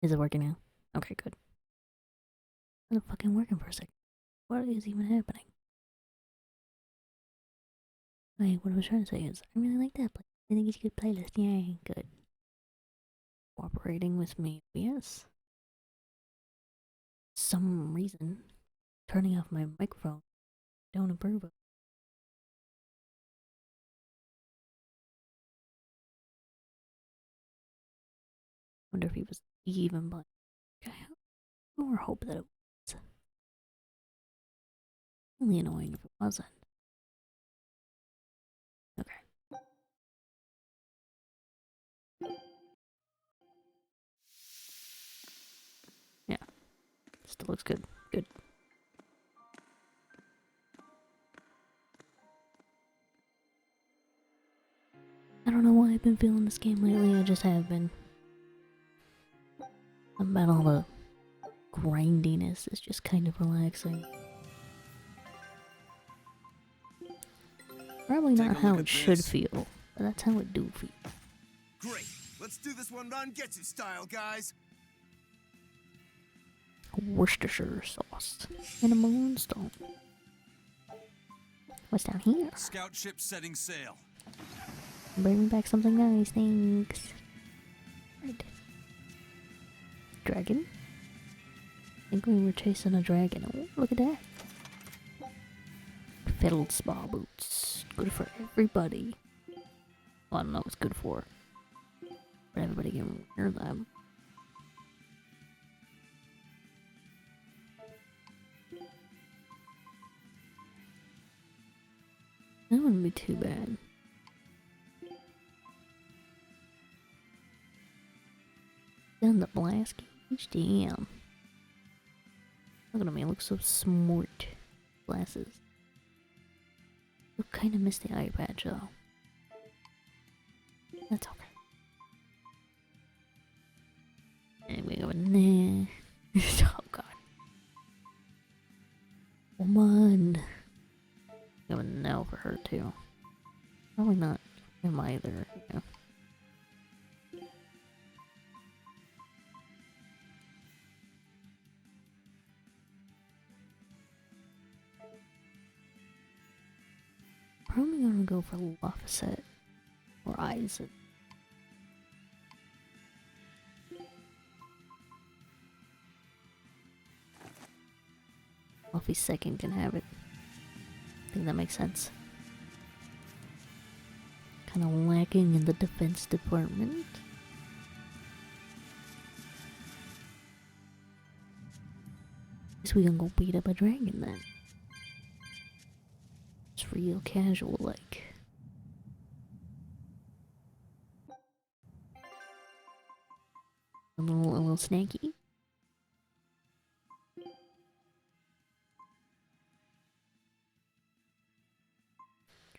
Is it working now? Okay, good. It's not fucking working for a second. What is even happening? Wait, what I was trying to say is, I really like that playlist. I think it's a good playlist. Yay, good. Cooperating with me, yes. Some reason, turning off my microphone don't approve of. Wonder if he was even, but I more hope that it was. Really annoying if it wasn't. Okay. Yeah. Still looks good. Good. I don't know why I've been feeling this game lately, I just have been. About all the grindiness is just kind of relaxing. Probably not how it should feel, but that's how it do feel. Great. Let's do this one on Getsu style, guys. Worcestershire sauce and a moonstone. What's down here? Scout ship setting sail. Bring back something nice, thanks. Right. Dragon? I think we were chasing a dragon. Oh, look at that. Feldspar boots. Good for everybody. Well, I don't know what it's good for. But everybody can wear them. That wouldn't be too bad. Done the blast cage? Damn. Look at me, I look so smart. Glasses. I kind of miss the eye patch though. That's okay. Anyway, go in there. Oh god. Woman. Going now for her too. Probably not him either, you know. Probably gonna go for Lafayette or Isaac. Luffy second can have it. I think that makes sense. Kinda lacking in the defense department. Guess we gonna go beat up a dragon then. It's real casual like. A little snacky.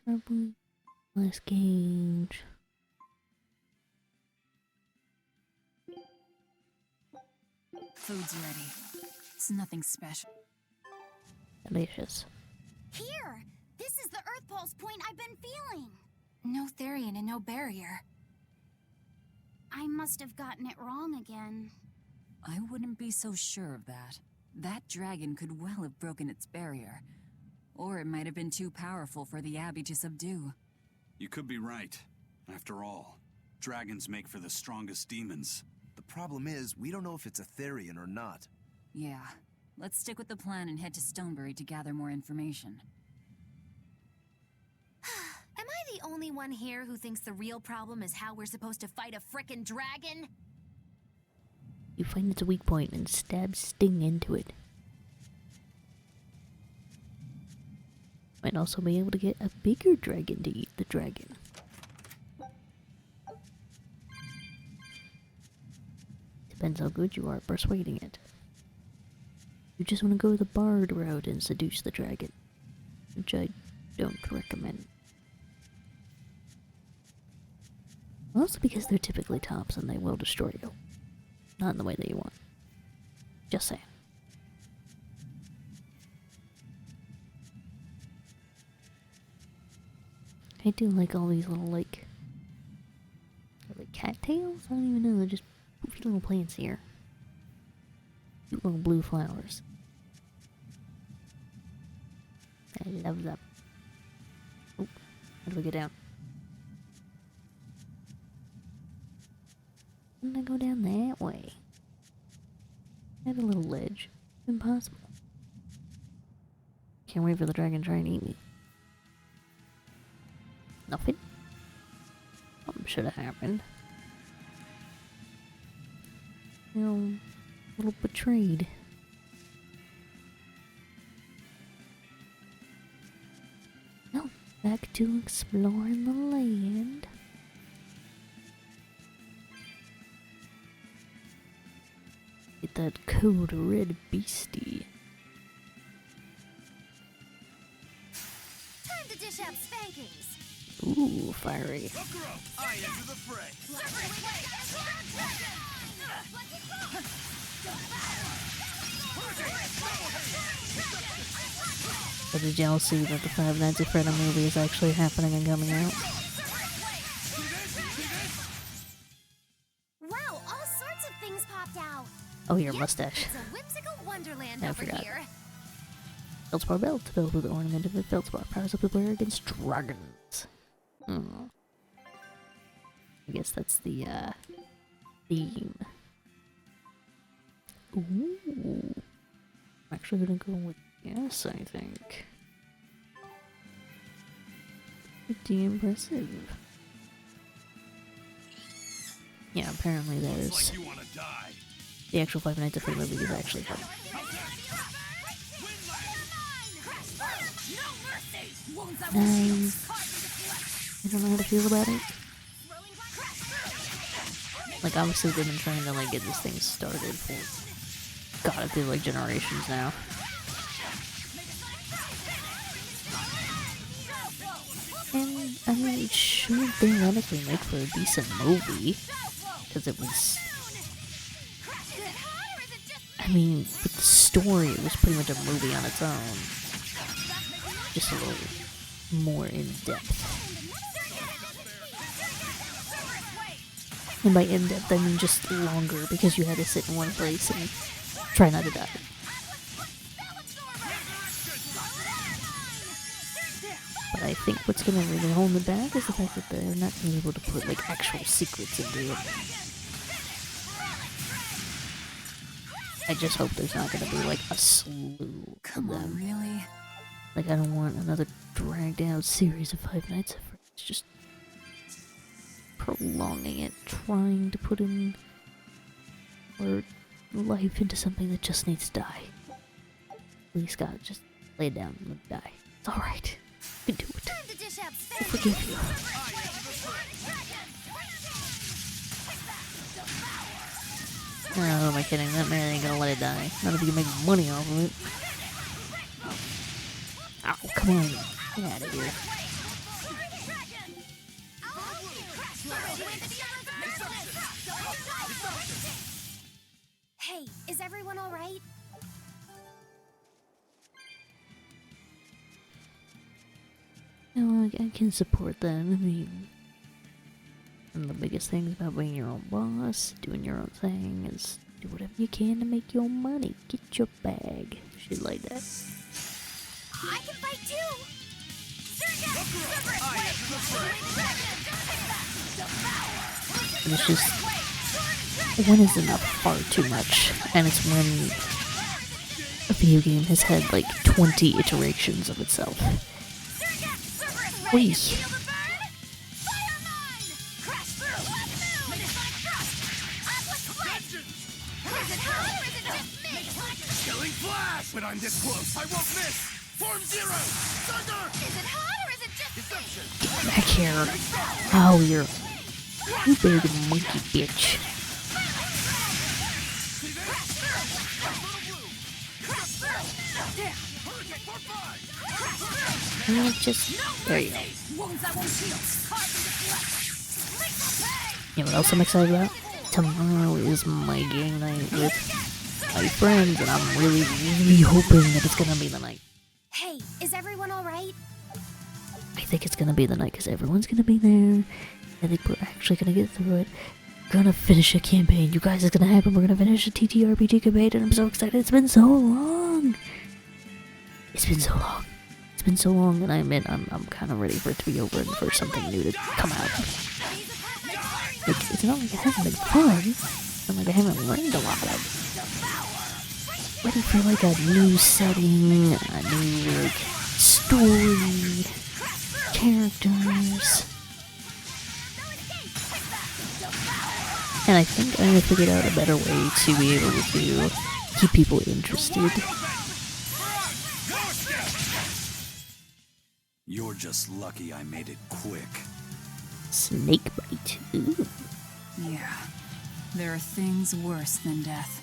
Trouble. Last gauge. Food's ready. It's nothing special. Delicious. Here! This is the Earth Pulse point I've been feeling! No Therian and no barrier. I must have gotten it wrong again. I wouldn't be so sure of that. That dragon could well have broken its barrier. Or it might have been too powerful for the Abbey to subdue. You could be right. After all, dragons make for the strongest demons. The problem is, we don't know if it's a Therian or not. Yeah. Let's stick with the plan and head to Stonebury to gather more information. Am I the only one here who thinks the real problem is how we're supposed to fight a frickin' dragon? You find its weak point and stab Sting into it. Might also be able to get a bigger dragon to eat the dragon. Depends how good you are at persuading it. You just want to go the bard route and seduce the dragon, which I don't recommend. Also because they're typically tops and they will destroy you. Not in the way that you want. Just saying. I do like all these little, like cattails? I don't even know, they're just poofy little plants here. little blue flowers. I love them. Oh, how do we get down? I'm gonna go down that way. I have a little ledge. Impossible. Can't wait for the dragon to try and eat me. Nothing. Something should have happened. You know, a little betrayed. Now, back to exploring the land. Get that code red beastie. Time to dish out spankings. Ooh, fiery. I enter the fray. But did y'all see that the Five Nights at Freddy's movie is actually happening and coming out? Wow, all sorts of things popped out. Oh, your Yep, mustache. It's a whimsical wonderland I over forgot. here. Feldspar belt, filled with ornament of the Feldspar, powers up the player against dragons. Hmm. I guess that's the, theme. Ooh. I'm actually gonna go with yes, I think. Pretty impressive. Yeah, apparently there's... Looks like you wanna die. The actual Five Nights at Freddy's movie is actually fun. Nice. I don't know how to feel about it. Like, obviously they've been trying to, like, get this thing started for... God, I feel like generations now. And, I mean, it should theoretically make for a decent movie. Because it was... I mean, with the story, it was pretty much a movie on its own. Just a little more in-depth. And by in-depth, I mean just longer, because you had to sit in one place and try not to die. But I think what's gonna really hold me back is the fact that they're not gonna be able to put, like, actual secrets into it. I just hope there's not gonna be, like, a slew Come of on, them. really? Like, I don't want another dragged out series of Five Nights at Freddy's. Just prolonging it, trying to put in or life into something that just needs to die. Please, Scott, just lay it down and let it die. It's alright. You can do it. Time to dish out I forgive you. Oh, who am I kidding? That man ain't gonna let it die. Not if you can make money off of it. Ow, come on. Get out of here. Hey, is everyone alright? No, I can support that. I mean, one of the biggest things about being your own boss, doing your own thing, is do whatever you can to make your money. Get your bag. Shit like that. I can fight too! And it's just, one is enough far too much. And it's when a video game has had like 20 iterations of itself. Whee! Killing flash! When I'm this close, I won't miss! Form zero! Thunder! Is it hot or is it just Deception! Get back here. Oh, you big monkey bitch. Just, there you go. You know what else I'm excited about? Tomorrow is my game night with my friends, and I'm really, really hoping that it's gonna be the night. Hey, is everyone alright? I think it's gonna be the night, because everyone's gonna be there. I think we're actually gonna get through it. gonna finish a campaign. You guys, it's gonna happen. We're gonna finish a TTRPG campaign, and I'm so excited. It's been so long. It's been so long. It's been so long, and I admit I'm kind of ready for it to be over and for something new to come out. Like, it's not like it hasn't been fun. It's not like I haven't learned a lot of it. Ready for like a new setting, a new like story, characters. And I think I figured out a better way to be able to keep people interested. You're just lucky I made it quick. Snake bite. Ooh. Yeah, there are things worse than death.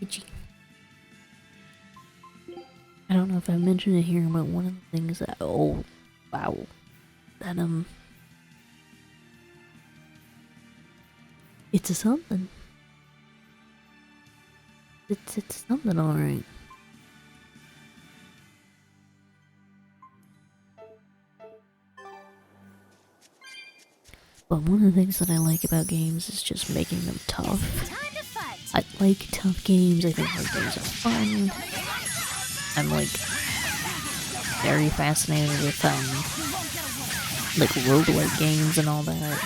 Itchy. I don't know if I mentioned it here, but one of the things that, oh, wow, that, it's a something. It's something, alright. But one of the things that I like about games is just making them tough. I like tough games, I think hard games are fun. I'm like very fascinated with like roguelike games and all that.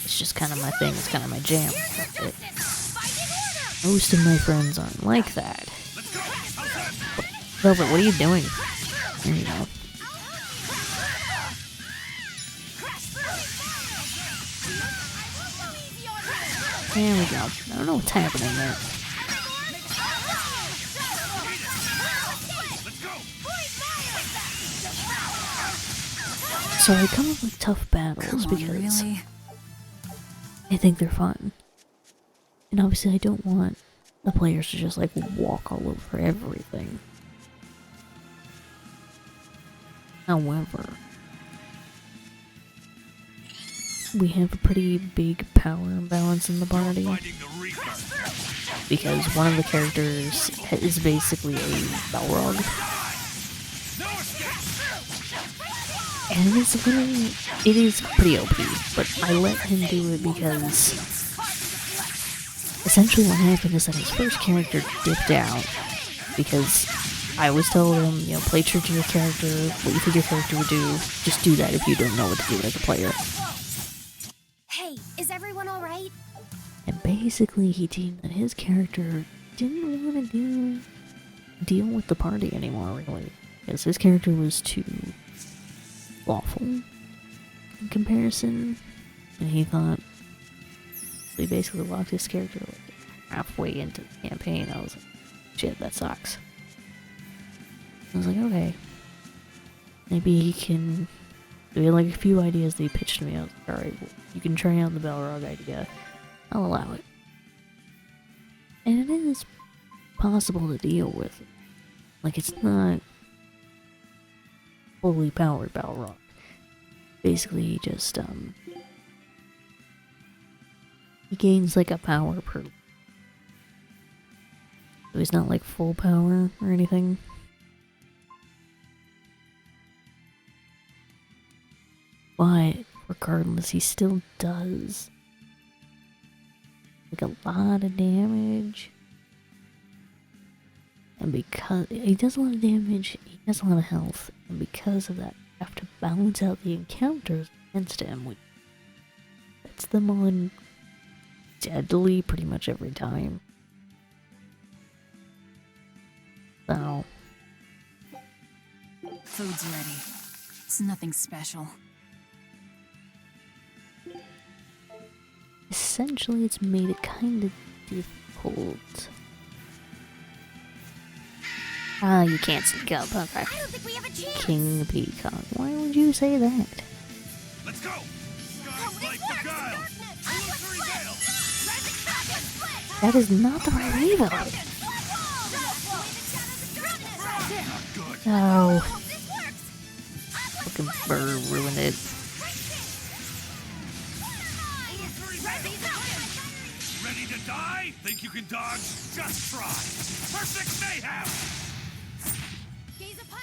It's just kind of my thing, it's kind of my jam. Most of my friends aren't like that. Velvet, what are you doing? There you go. There we go. I don't know what's happening there. So I come up with tough battles because I think they're fun. And obviously I don't want the players to just like walk all over everything. However, we have a pretty big power imbalance in the party. Because one of the characters is basically a Balrog. And it is pretty OP, but I let him do it because essentially what happened is that his first character dipped out because I always told him, you know, play true to your character, what you think your character would do, just do that if you don't know what to do as a player. Hey, is everyone alright? And basically he deemed that his character didn't want to deal with the party anymore, really. Because his character was too awful in comparison, and he thought, so he basically locked his character like halfway into the campaign. I was like, shit, that sucks. I was like, okay, maybe he can, we had like a few ideas that he pitched to me. I was like, alright, well, you can try out the Balrog idea, I'll allow it. And it is possible to deal with. Like, it's not fully powered Balrog. Basically, he just, he gains like a power per. So he's not like full power or anything. But, regardless, he still does like a lot of damage. And because he does a lot of damage, he has a lot of health, and because of that, you have to balance out the encounters against him, which sets them on deadly pretty much every time. So, Food's ready. It's nothing special. essentially it's made it kind of difficult. Ah, you can't sneak up, okay. I don't think we have a chance. King Peacock. Why would you say that? Let's go! Oh, this works! Illusory veil! That is not the right way, though. No. Fucking bird ruined it. Ready to die? Think you can dodge? Just try! Perfect mayhem!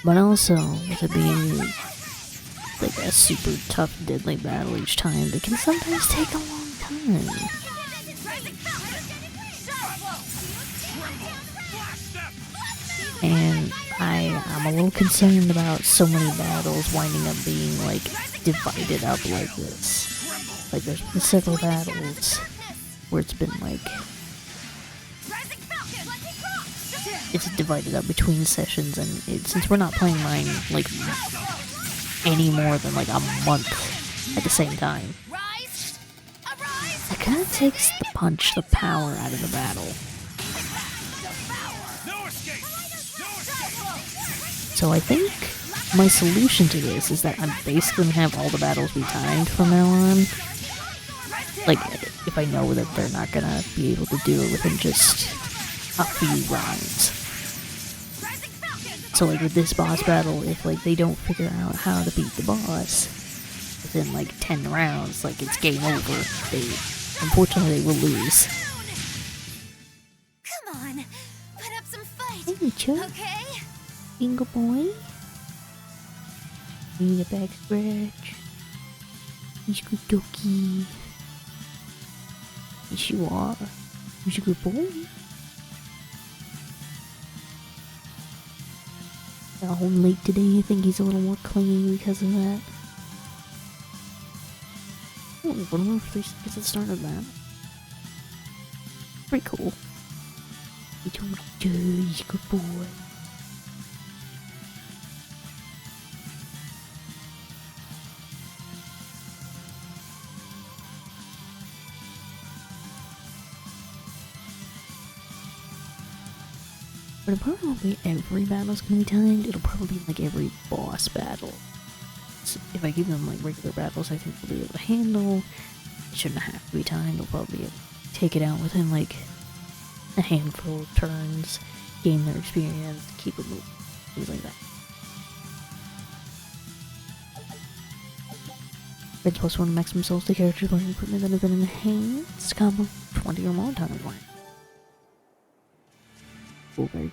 But also, with it being like a super tough, deadly battle each time, they can sometimes take a long time. And I'm a little concerned about so many battles winding up being, like, divided up like this. Like, there's been several battles where it's been, like, it's divided up between sessions, and since we're not playing mine, like, any more than, like, a month at the same time, it kind of takes the punch, the power out of the battle. So I think my solution to this is that I'm basically gonna have all the battles be timed from now on. Like, if I know that they're not gonna be able to do it within just a few rounds. So, like, with this boss battle, if, like, they don't figure out how to beat the boss within, like, 10 rounds, like, it's game over. Unfortunately, they will lose. Come on, put up some fight. Hey, Chuck. Okay? Bingo boy. Need a back scratch. He's good doggy. Yes, you are. He's a good boy. Got home late today. I think he's a little more clingy because of that. Oh, 1 more 3 seconds at the start of that. Pretty cool. He told me, he's a good boy. But it probably won't be every battle's gonna be timed, it'll probably be like every boss battle. So if I give them like regular battles, I think they'll be able to handle. It shouldn't have to be timed, they'll probably be able to take it out within like a handful of turns, gain their experience, keep it moving, things like that. Reds +1 maximum souls to characters playing equipment that have been enhanced, combo 20 or more times. Cool, very cool.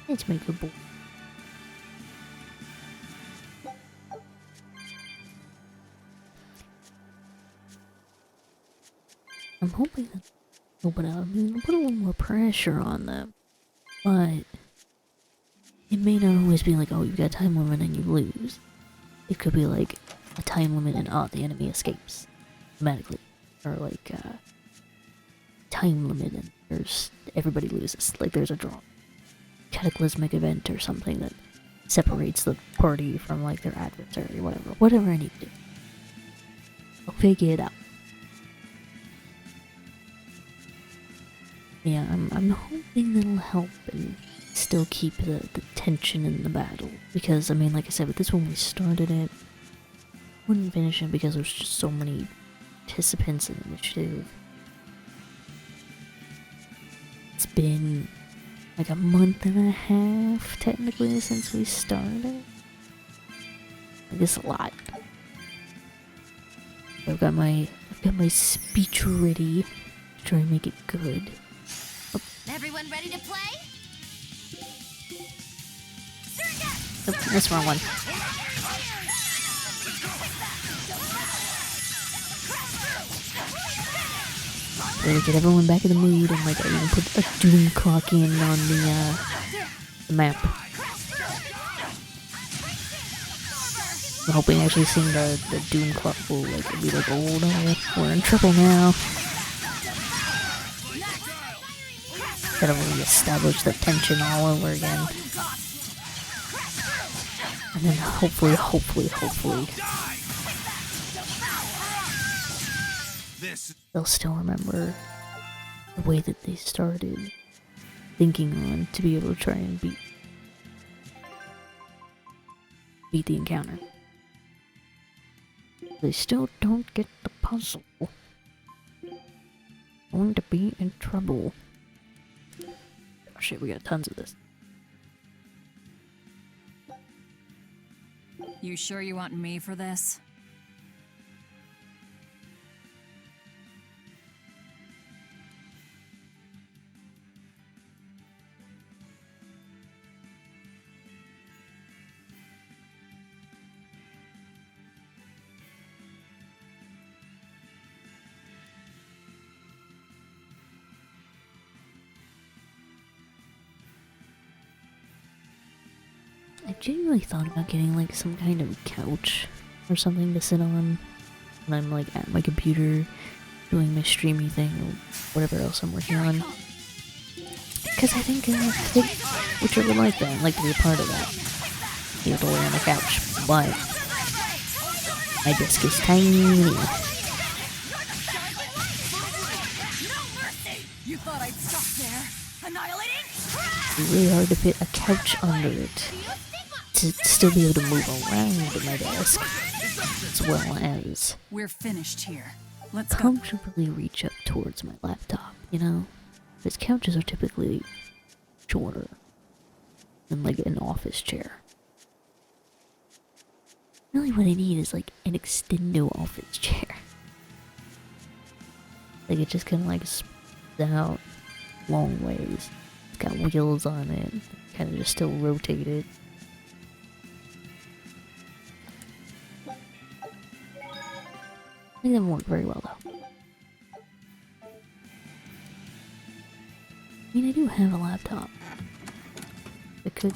Let's make a board. I'm hoping that they'll put out, it'll put a little more pressure on them, but it may not always be like, oh, you've got a time limit and you lose. It could be like a time limit and the enemy escapes automatically, or like time limit and everybody loses, like there's a draw. Cataclysmic event or something that separates the party from like their adversary, whatever I need to do. I'll figure it out. Yeah, I'm hoping that'll help and still keep the tension in the battle, because I mean, like I said, with this one we started it, wouldn't finish it because there's just so many participants in the initiative. It's been like a month and a half, technically, since we started. I guess a lot. I've got my speech ready to try and make it good. Oh. Everyone ready to play? Oh, that's the wrong one. Really get everyone back in the mood, and like I even put a doom clock in on the map. I'm hoping actually seeing the doom clock will like be like, oh no, we're in trouble now. Gotta re-establish the tension all over again. And then hopefully they'll still remember the way that they started thinking on to be able to try and beat the encounter. They still don't get the puzzle. Going to be in trouble. Oh shit, we got tons of this. You sure you want me for this? genuinely thought about getting like some kind of couch or something to sit on when I'm like at my computer doing my streamy thing or whatever else I'm working on. Because I think which I would like that. I'd like to be a part of that. Be able to lay on the couch. But my desk is tiny. You thought I'd stop there? Annihilating? It's really hard to fit a couch under it to still be able to move around my desk as well as We're finished here. Let's go. comfortably reach up towards my laptop, you know? Because couches are typically shorter than like an office chair. Really what I need is like an extendo office chair. Like it just kind of like spreads out long ways. It's got wheels on it, kind of just still rotated. I think that won't work very well though. I mean, I do have a laptop. I could.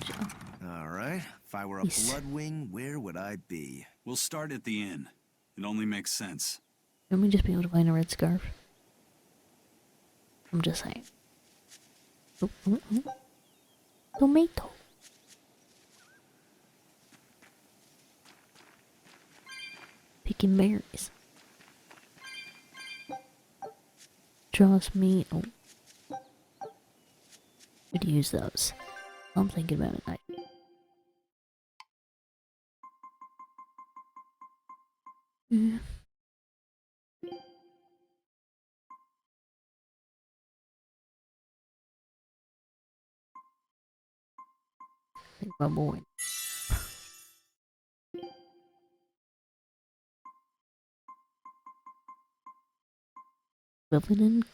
Alright, if I were a Yes. Bloodwing, where would I be? We'll start at the inn. It only makes sense. Let me just be able to find a red scarf. I'm just saying. Oh, oh, oh. Tomato. Picking berries. Draws me. Oh. Could use those. I'm thinking about it. Mm. Think my boy. Evelyn and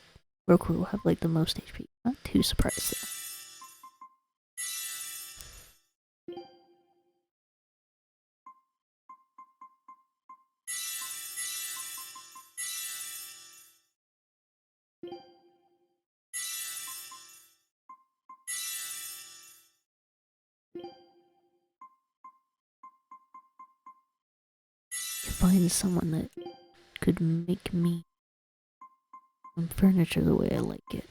Roku will have like the most HP. Not too surprised though. Find someone that could make me some furniture the way I like it.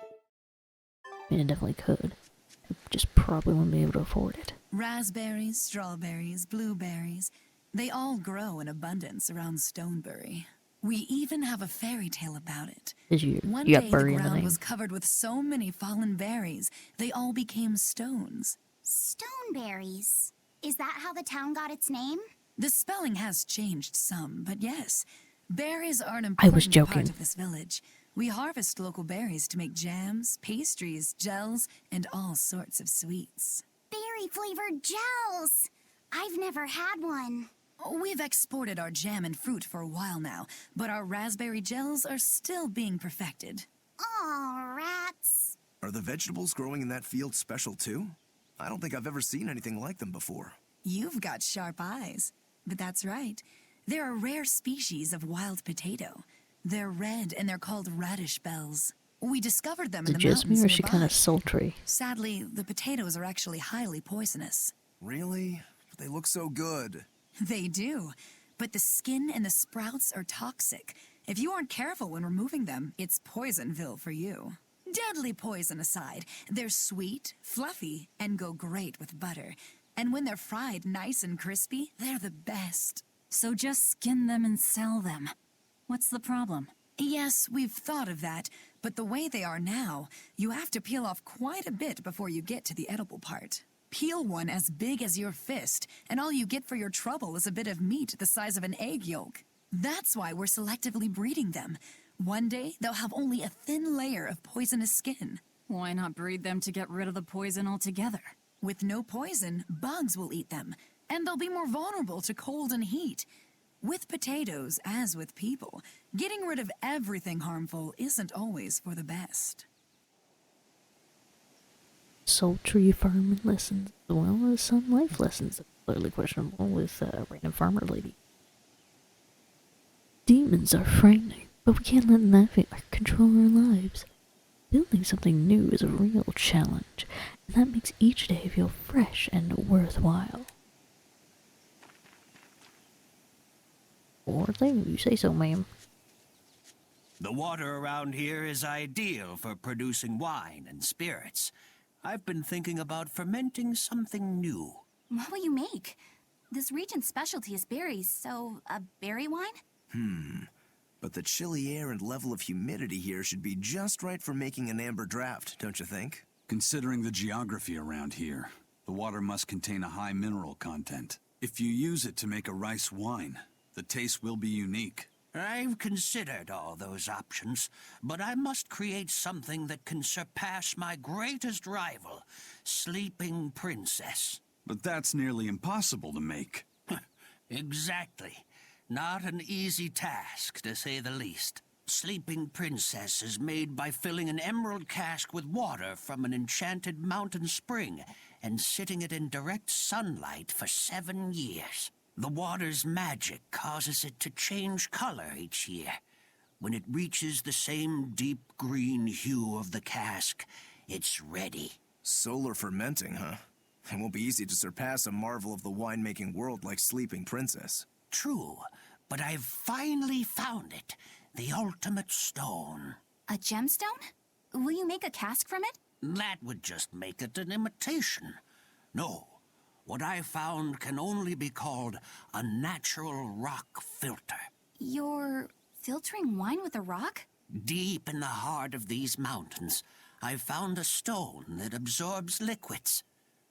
I mean, I definitely could. I just probably wouldn't be able to afford it. Raspberries, strawberries, blueberries. They all grow in abundance around Stonebury. We even have a fairy tale about it. Cause you One got day the Bury in the ground name. was covered with so many fallen berries, they all became stones. Stoneberries. Is that how the town got its name? The spelling has changed some, but yes. Berries are an I was important joking. part of this village. We harvest local berries to make jams, pastries, gels, and all sorts of sweets. Berry-flavored gels! I've never had one. We've exported our jam and fruit for a while now, but our raspberry gels are still being perfected. Aw, rats. Are the vegetables growing in that field special too? I don't think I've ever seen anything like them before. You've got sharp eyes. But that's right. They're a rare species of wild potato. They're red and they're called radish bells. We discovered them Is in it the just me mountains or is she nearby. kind of sultry? Sadly, the potatoes are actually highly poisonous. Really? But they look so good. They do. But the skin and the sprouts are toxic. If you aren't careful when removing them, it's Poisonville for you. Deadly poison aside, they're sweet, fluffy, and go great with butter. And when they're fried nice and crispy, they're the best. So just skin them and sell them. What's the problem? Yes, we've thought of that, but the way they are now, you have to peel off quite a bit before you get to the edible part. Peel one as big as your fist, and all you get for your trouble is a bit of meat the size of an egg yolk. That's why we're selectively breeding them. One day, they'll have only a thin layer of poisonous skin. Why not breed them to get rid of the poison altogether? With no poison, bugs will eat them, and they'll be more vulnerable to cold and heat. With potatoes, as with people, getting rid of everything harmful isn't always for the best. Sultry farming lessons as well as some life lessons. Clearly questionable with random farmer lady. Demons are frightening, but we can't let them control our lives. Building something new is a real challenge, and that makes each day feel fresh and worthwhile. Or thing, you say so, ma'am. The water around here is ideal for producing wine and spirits. I've been thinking about fermenting something new. What will you make? This region's specialty is berries, so a berry wine? But the chilly air and level of humidity here should be just right for making an amber draft, don't you think? Considering the geography around here, the water must contain a high mineral content. If you use it to make a rice wine, the taste will be unique. I've considered all those options, but I must create something that can surpass my greatest rival, Sleeping Princess. But that's nearly impossible to make. Exactly. Not an easy task, to say the least. Sleeping Princess is made by filling an emerald cask with water from an enchanted mountain spring and sitting it in direct sunlight for 7 years. The water's magic causes it to change color each year. When it reaches the same deep green hue of the cask, it's ready. Solar fermenting, huh? It won't be easy to surpass a marvel of the winemaking world like Sleeping Princess. True, but I've finally found it. The ultimate stone. A gemstone? Will you make a cask from it? That would just make it an imitation. No, what I found can only be called a natural rock filter. You're filtering wine with a rock? Deep in the heart of these mountains, I found a stone that absorbs liquids.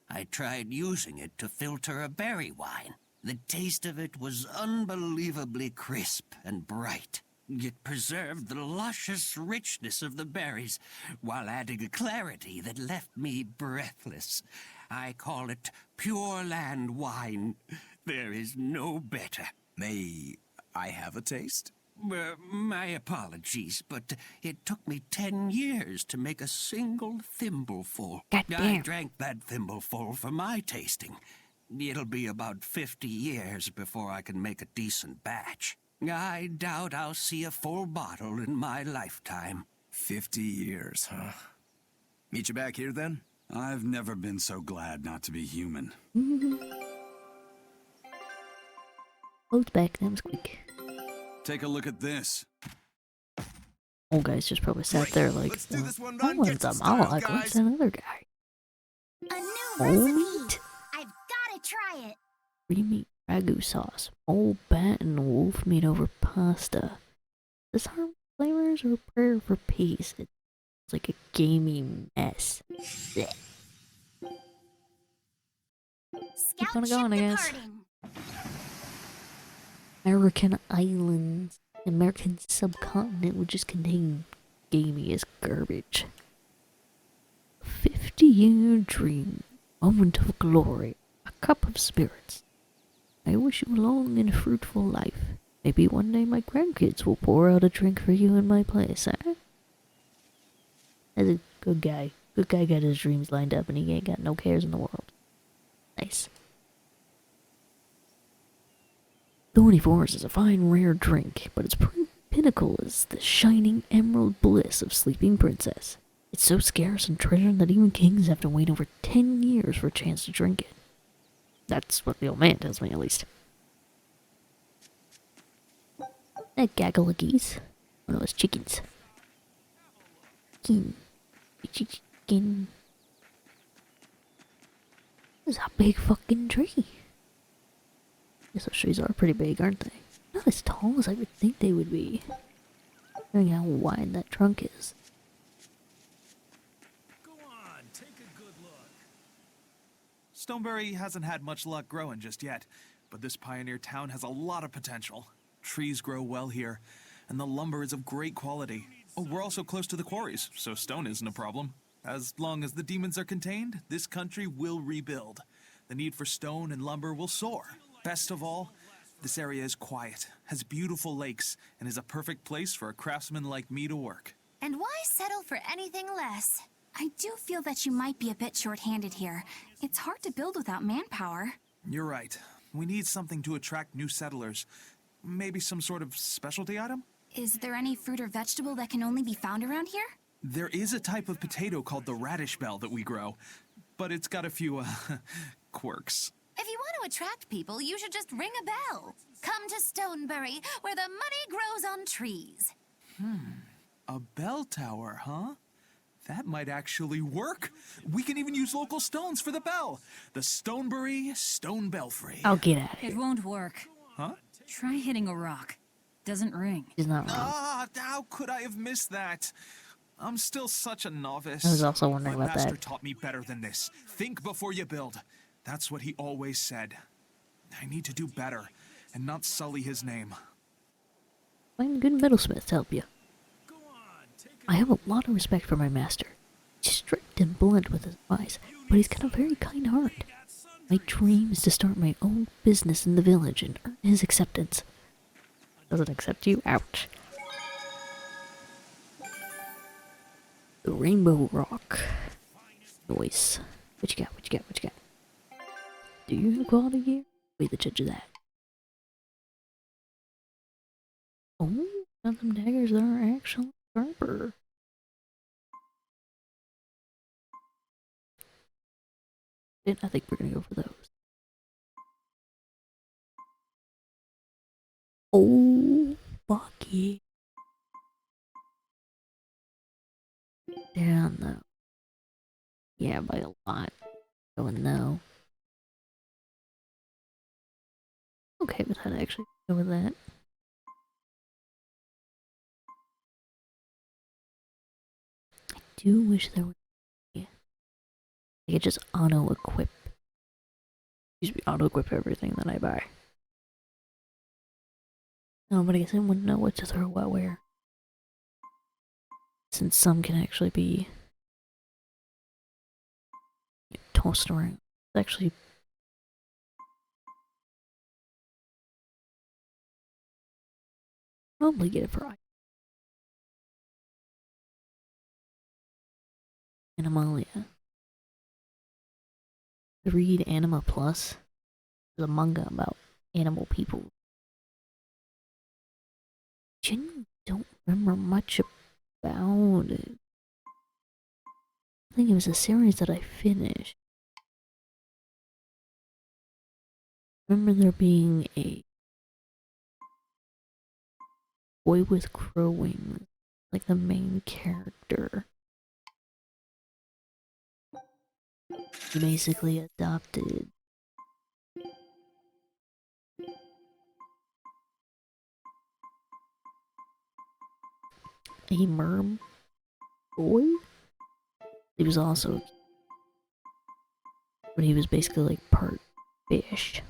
I tried using it to filter a berry wine. The taste of it was unbelievably crisp and bright. It preserved the luscious richness of the berries, while adding a clarity that left me breathless. I call it Pure Land wine. There is no better. May I have a taste? My apologies, but it took me 10 years to make a single thimbleful. I Goddamn. drank that thimbleful for my tasting. It'll be about 50 years before I can make a decent batch. I doubt I'll see a full bottle in my lifetime. 50 years, huh? Meet you back here then? I've never been so glad not to be human. Loads back, that was quick. Take a look at this. Old guy's just probably sat there like, let's do this one I run, want get some some style, like, what's guys." that other guy? A new Oh, recipe! I've gotta try it! Creamy ragu sauce, old bat and wolf meat over pasta. This harm flavors or prayer for peace? It's like a gamey mess. Blech. Scout on ship going, I guess. departing. American islands, American subcontinent would just contain gamey as garbage. 50-year dream, moment of glory, a cup of spirits. I wish you a long and fruitful life. Maybe one day my grandkids will pour out a drink for you in my place, eh? That's a good guy. Good guy got his dreams lined up and he ain't got no cares in the world. Nice. Thorny Forest is a fine, rare drink, but its pinnacle is the shining emerald bliss of Sleeping Princess. It's so scarce and treasured that even kings have to wait over 10 years for a chance to drink it. That's what the old man tells me, at least. That gaggle of geese. One of those chickens. Chicken. This is a big fucking tree. Guess those trees are pretty big, aren't they? Not as tall as I would think they would be. Knowing how wide that trunk is. Go on, take a good look. Stoneberry hasn't had much luck growing just yet, but this pioneer town has a lot of potential. Trees grow well here, and the lumber is of great quality. Oh, we're also close to the quarries, so stone isn't a problem. As long as the demons are contained, this country will rebuild. The need for stone and lumber will soar. Best of all, this area is quiet, has beautiful lakes, and is a perfect place for a craftsman like me to work. And why settle for anything less? I do feel that you might be a bit short-handed here. It's hard to build without manpower. You're right. We need something to attract new settlers. Maybe some sort of specialty item? Is there any fruit or vegetable that can only be found around here? There is a type of potato called the radish bell that we grow, but it's got a few, quirks. If you want to attract people, you should just ring a bell. Come to Stonebury, where the money grows on trees. A bell tower, huh? That might actually work. We can even use local stones for the bell. The Stonebury Stone Belfry. I'll get at It it. won't work. Huh? Try hitting a rock. Doesn't ring. He's not wrong. Ah, how could I have missed that? I'm still such a novice. I was also wondering My about master that. taught me better than this. Think before you build. That's what he always said. I need to do better and not sully his name. Find a good metalsmith to help you. I have a lot of respect for my master. He's strict and blunt with his advice, but he's got a very kind heart. My dream is to start my own business in the village and earn his acceptance. Doesn't accept you? Ouch. The Rainbow Rock. Noise. What you got? What you got? What you got? Do you have quality gear? Wait, the judge of that. Oh, got some daggers that are actually sharper. And I think we're gonna go for those. Oh, fuck yeah. Down though. Yeah, by a lot. Going no. Okay, but I'd actually go with that. I do wish there would be. I could just auto-equip. Auto-equip everything that I buy. No, but I guess I wouldn't know what to throw what where. Since some can actually be tossed around. It's actually probably get it for Animalia. Read Anima Plus. There's a manga about animal people. Genuinely don't remember much about it. I think it was a series that I finished. Remember there being a boy with crow wings, like the main character. He basically adopted a merm boy. He was also, but he was basically like part fish.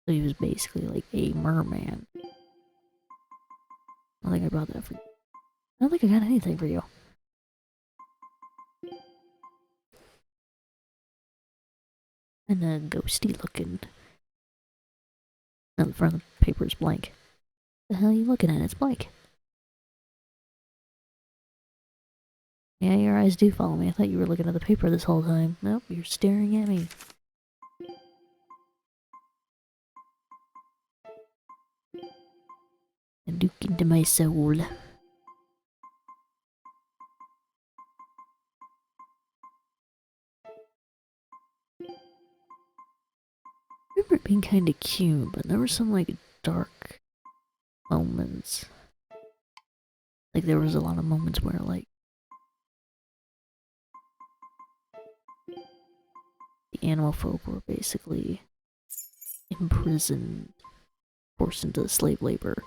So he was basically like a merman. I don't think I brought that for you. I don't think I got anything for you. And a ghosty looking. No, the front of the paper is blank. The hell are you looking at? It's blank. Yeah, your eyes do follow me. I thought you were looking at the paper this whole time. Nope, you're staring at me. And look into my soul. I remember it being kind of cute, but there were some like dark moments. Like there was a lot of moments where like the animal folk were basically imprisoned, forced into slave labor.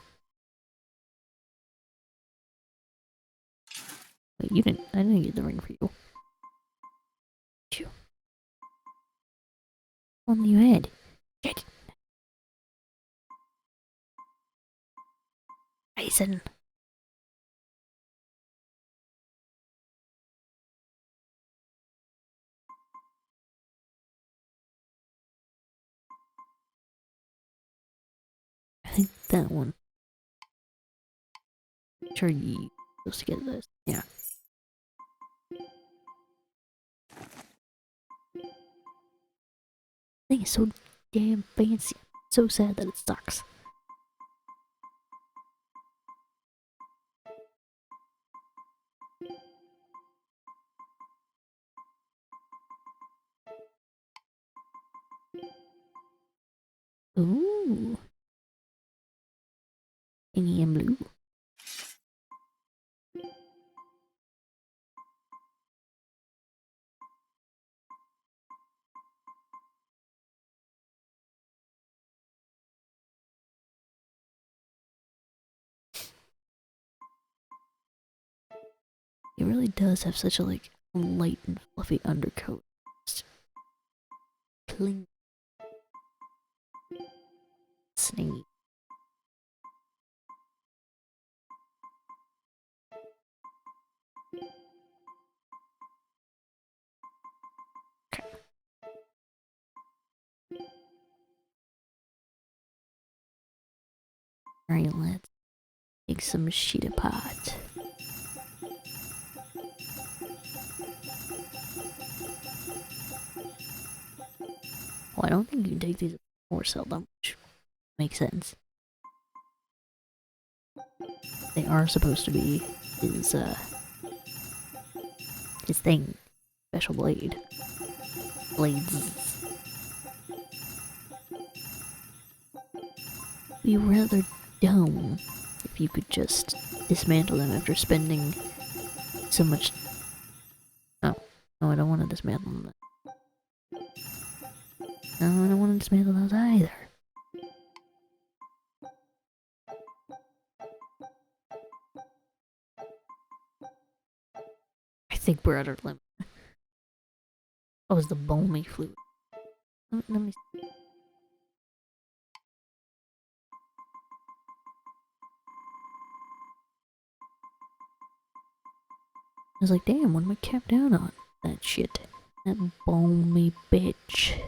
Wait, you didn't, I didn't get the ring for you. Phew. On your head. Shit. Bison. I think that one. Sure, you supposed to get this. Yeah. Thing is so damn fancy. So sad that it sucks. Ooh. Pinky and blue. It really does have such a like light and fluffy undercoat. Just cling. Sneaky. Okay. Alright, let's take some sheet apart. Well, I don't think you can take these or sell them, which makes sense. They are supposed to be his thing. Special blade. Blades. Be rather dumb if you could just dismantle them after spending so much. Oh, no, I don't want to dismantle them. No, I don't want to dismantle those either. I think we're at our limit. Oh, it's the balmy fluid. Let me see. I was like, damn, what am I capped down on? That shit. That balmy bitch.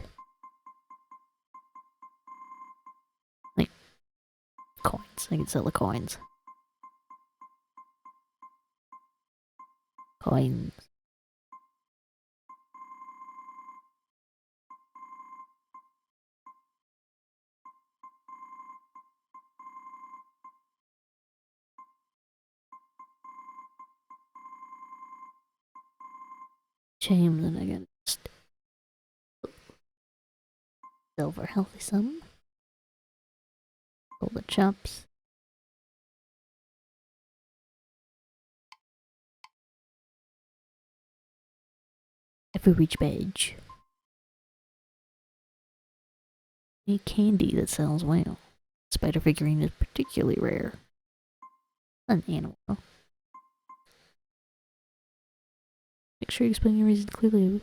Like, coins. I can sell the coins. Coins. Shame that I got silver healthy some. Pull the chops. If we reach badge. A candy that sells well. Spider figurine is particularly rare. An animal. Make sure you explain your reason clearly.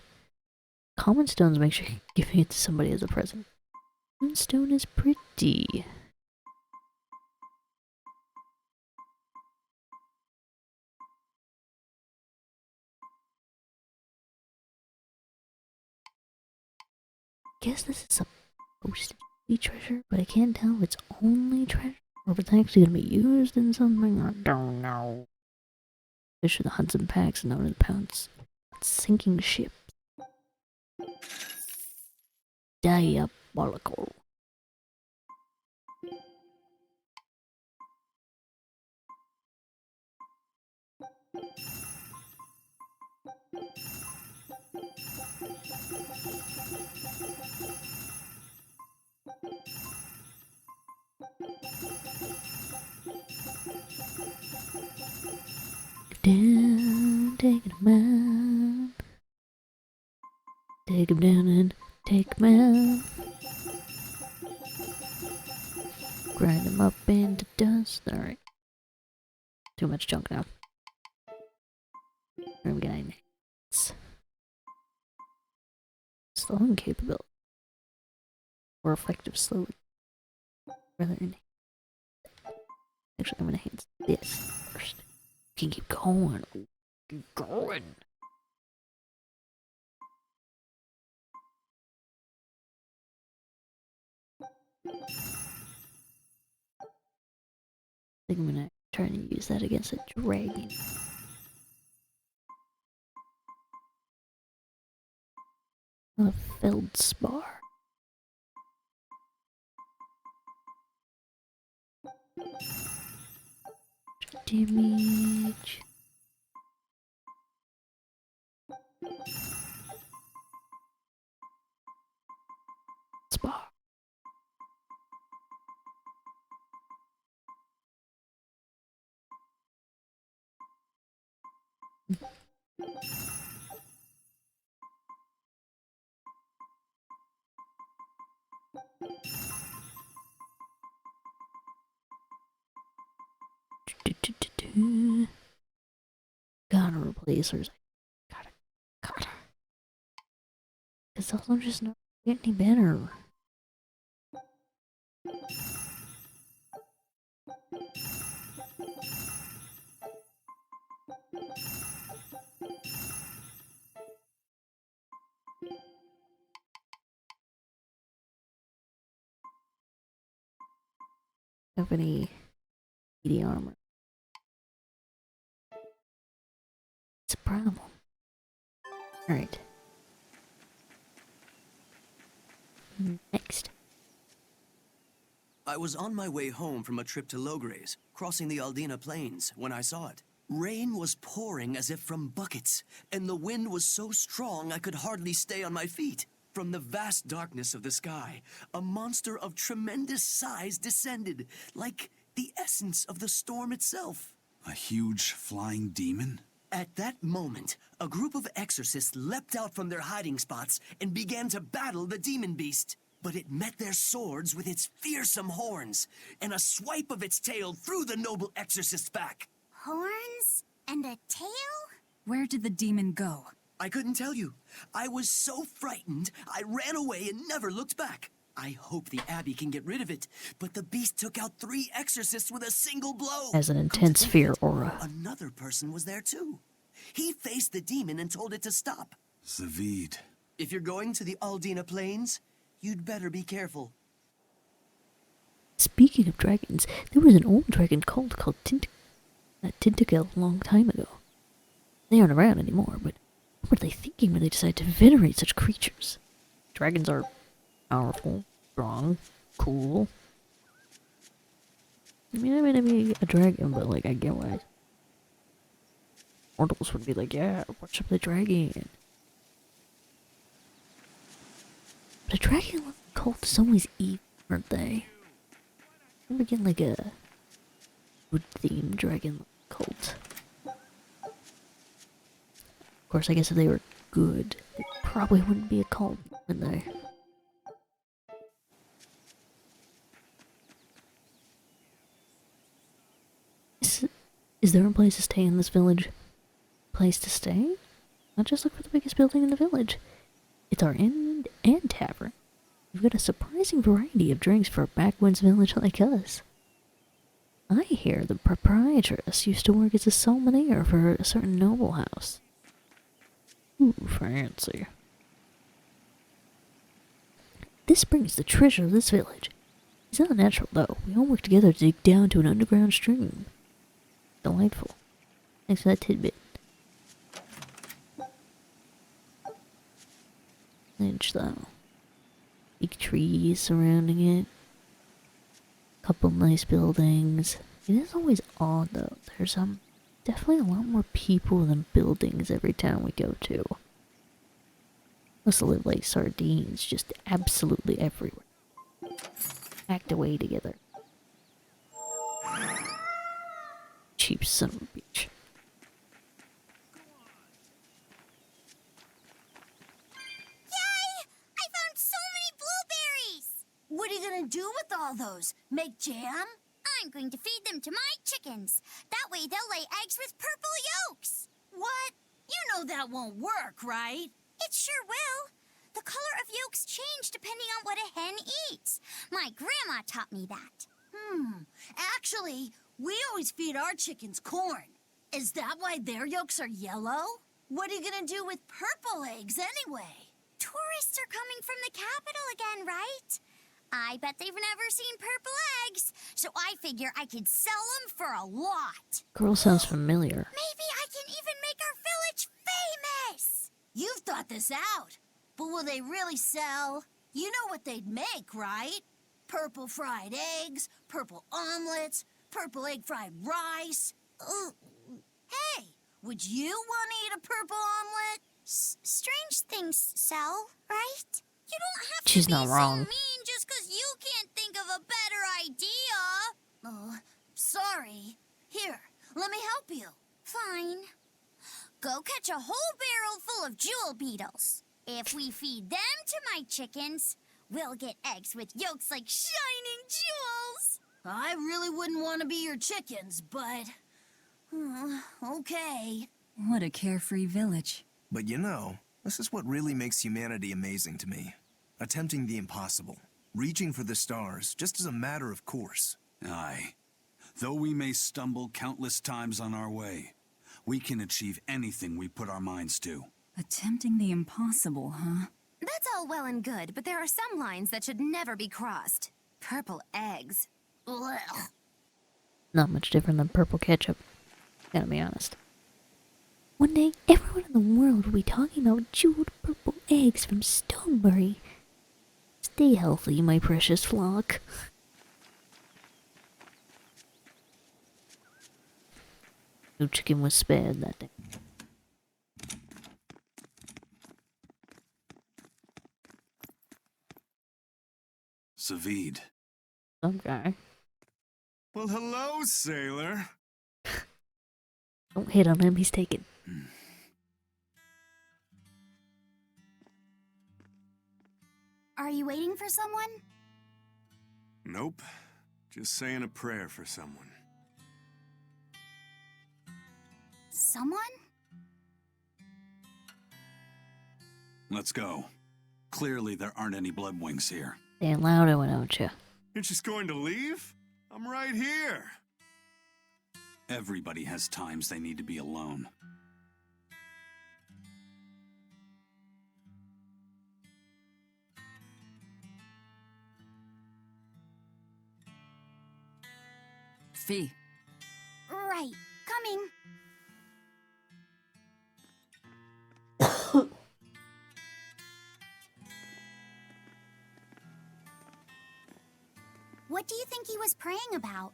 Common stones, make sure you're giving it to somebody as a present. One stone is pretty. Guess this is supposed to be treasure, but I can't tell if it's only treasure or if it's actually gonna be used in something. I don't know. Fish for the Hudson packs, known as pounds. Sinking ship. Diabolical. Down, take him out. Take him down and take him out. Grind him up into dust. Alright. Too much junk now. I'm getting slowing capability. Or effective slowing. Rather than. Actually, I'm gonna hit this first. You can keep going. Keep going. I think I'm gonna try to use that against a dragon. A feldspar. Damage. Spar. Gotta replace hers. Gotta. Cause those will just not get any better. Have any meaty armor? It's a problem. Alright. Next. I was on my way home from a trip to Logres, crossing the Aldina Plains, when I saw it. Rain was pouring as if from buckets, and the wind was so strong I could hardly stay on my feet. From the vast darkness of the sky, a monster of tremendous size descended, like the essence of the storm itself. A huge flying demon? At that moment, a group of exorcists leapt out from their hiding spots and began to battle the demon beast. But it met their swords with its fearsome horns, and a swipe of its tail threw the noble exorcist's back. Horns? And a tail? Where did the demon go? I couldn't tell you. I was so frightened, I ran away and never looked back. I hope the Abbey can get rid of it, but the beast took out 3 exorcists with a single blow. Has an intense fear aura. Another person was there too. He faced the demon and told it to stop. Zavid. If you're going to the Aldina Plains, you'd better be careful. Speaking of dragons, there was an old dragon called Tentacle a long time ago. They aren't around anymore, but what were they thinking when they decided to venerate such creatures? Dragons are powerful, strong, cool. I mean, I may not be a dragon, but like, I get why. Mortals would be like, yeah, worship the dragon. But a dragon cult is always evil, aren't they? Never get like a good-themed dragon cult. Of course, I guess if they were good, they probably wouldn't be a cult, would they? Is there a place to stay in this village? Place to stay? Not just look for the biggest building in the village. It's our inn and tavern. We've got a surprising variety of drinks for a backwoods village like us. I hear the proprietress used to work as a sommelier for a certain noble house. Ooh, fancy. This brings the treasure of this village. It's not natural, though. We all work together to dig down to an underground stream. Delightful. Thanks for that tidbit. Village, though. Big trees surrounding it. Couple nice buildings. It is always odd, though. There's definitely a lot more people than buildings every town we go to. Must live like sardines, just absolutely everywhere. Act away together. Cheap son of a bitch. Yay! I found so many blueberries! What are you gonna do with all those? Make jam? I'm going to feed them to my chickens. That way they'll lay eggs with purple yolks. What? You know that won't work, right? It sure will. The color of yolks change depending on what a hen eats. My grandma taught me that. Actually, we always feed our chickens corn. Is that why their yolks are yellow? What are you gonna do with purple eggs anyway? Tourists are coming from the capital again, right? I bet they've never seen purple eggs, so I figure I could sell them for a lot. Girl sounds familiar. Maybe I can even make our village famous. You've thought this out. But will they really sell? You know what they'd make, right? Purple fried eggs, purple omelets, purple egg fried rice. Hey, would you want to eat a purple omelet? Strange things sell, right? You don't have She's to be not wrong. so mean just 'cause you can't think of a better idea. Oh, sorry. Here, let me help you. Fine. Go catch a whole barrel full of jewel beetles. If we feed them to my chickens, we'll get eggs with yolks like shining jewels. I really wouldn't want to be your chickens, but... okay. What a carefree village. But you know, this is what really makes humanity amazing to me. Attempting the impossible. Reaching for the stars, just as a matter of course. Aye. Though we may stumble countless times on our way, we can achieve anything we put our minds to. Attempting the impossible, huh? That's all well and good, but there are some lines that should never be crossed. Purple eggs. Ugh. Not much different than purple ketchup. Gotta be honest. One day, everyone in the world will be talking about jeweled purple eggs from Stonebury. Stay healthy, my precious flock. No chicken was spared that day. Savid. Okay. Well, hello, sailor. Don't hit on him, he's taken. Are you waiting for someone? Nope. Just saying a prayer for someone. Someone? Let's go. Clearly there aren't any bloodwings here. Stand louder, why don't you? You're just going to leave? I'm right here. Everybody has times they need to be alone. Fee. Right. Coming. What do you think he was praying about?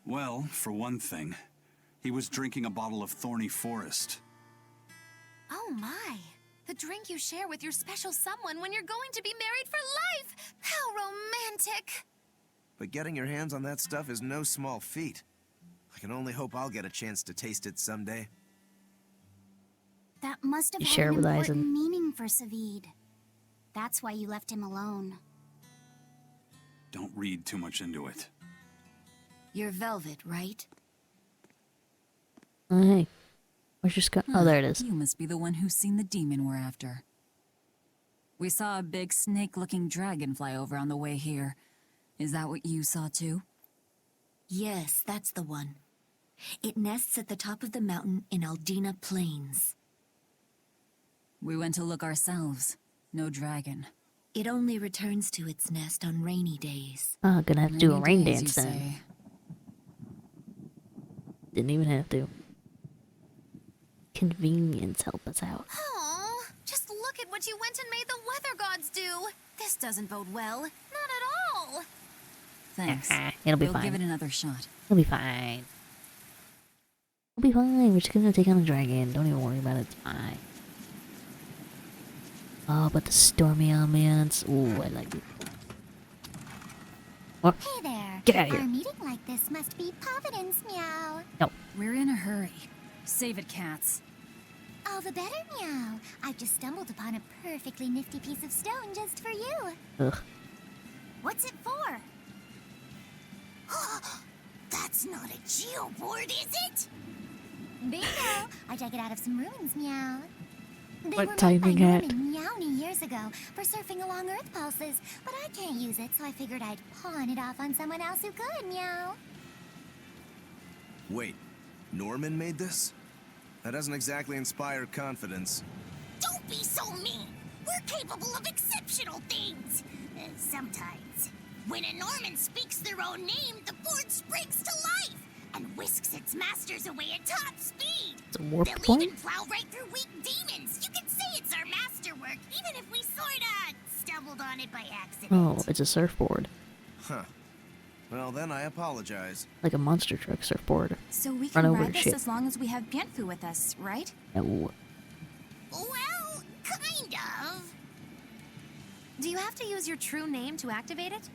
Well, for one thing, he was drinking a bottle of thorny forest. Oh my. The drink you share with your special someone when you're going to be married for life. How romantic. But getting your hands on that stuff is no small feat. I can only hope I'll get a chance to taste it someday. That must have You had share an with important Eisen. meaning for Savid. That's why you left him alone. Don't read too much into it. You're Velvet, right? Oh, hey. Where's your scar? Oh, there it is. You must be the one who's seen the demon we're after. We saw a big snake-looking dragon fly over on the way here. Is that what you saw too? Yes, that's the one. It nests at the top of the mountain in Aldina Plains. We went to look ourselves. No dragon. It only returns to its nest on rainy days. Oh, gonna have to do a rain days, dance you then. say. Didn't even have to. Convenience help us out. Oh, just look at what you went and made the weather gods do. This doesn't bode well. Not at all. Thanks. It'll be we'll fine. give it another shot. It'll be fine. It'll be fine. We're just gonna take on a dragon. Don't even worry about it. It's fine. Oh, but the stormy ambiance. Ooh, I like it. What? Hey there. Get out of here. Our meeting like this must be Providence, meow. No. We're in a hurry. Save it, cats. All the better, meow. I've just stumbled upon a perfectly nifty piece of stone just for you. Ugh. What's it for? That's not a geoboard, is it? Bingo! I dug it out of some ruins, meow. They What were made timing by at? Norman Meowny years ago for surfing along Earth pulses, but I can't use it, so I figured I'd pawn it off on someone else who could, meow. Wait, Norman made this? That doesn't exactly inspire confidence. Don't be so mean. We're capable of exceptional things. Sometimes. When a Norman speaks their own name, the board springs to life and whisks its masters away at top speed. It's a warp They'll point? even plow right through weak demons. You can say it's our masterwork, even if we sorta stumbled on it by accident. Oh, it's a surfboard. Huh. Well, then I apologize. Like a monster truck surfboard. So we Run can over ride this shit. as long as we have Bienfu with us, right? No. Well, kind of. Do you have to use your true name to activate it?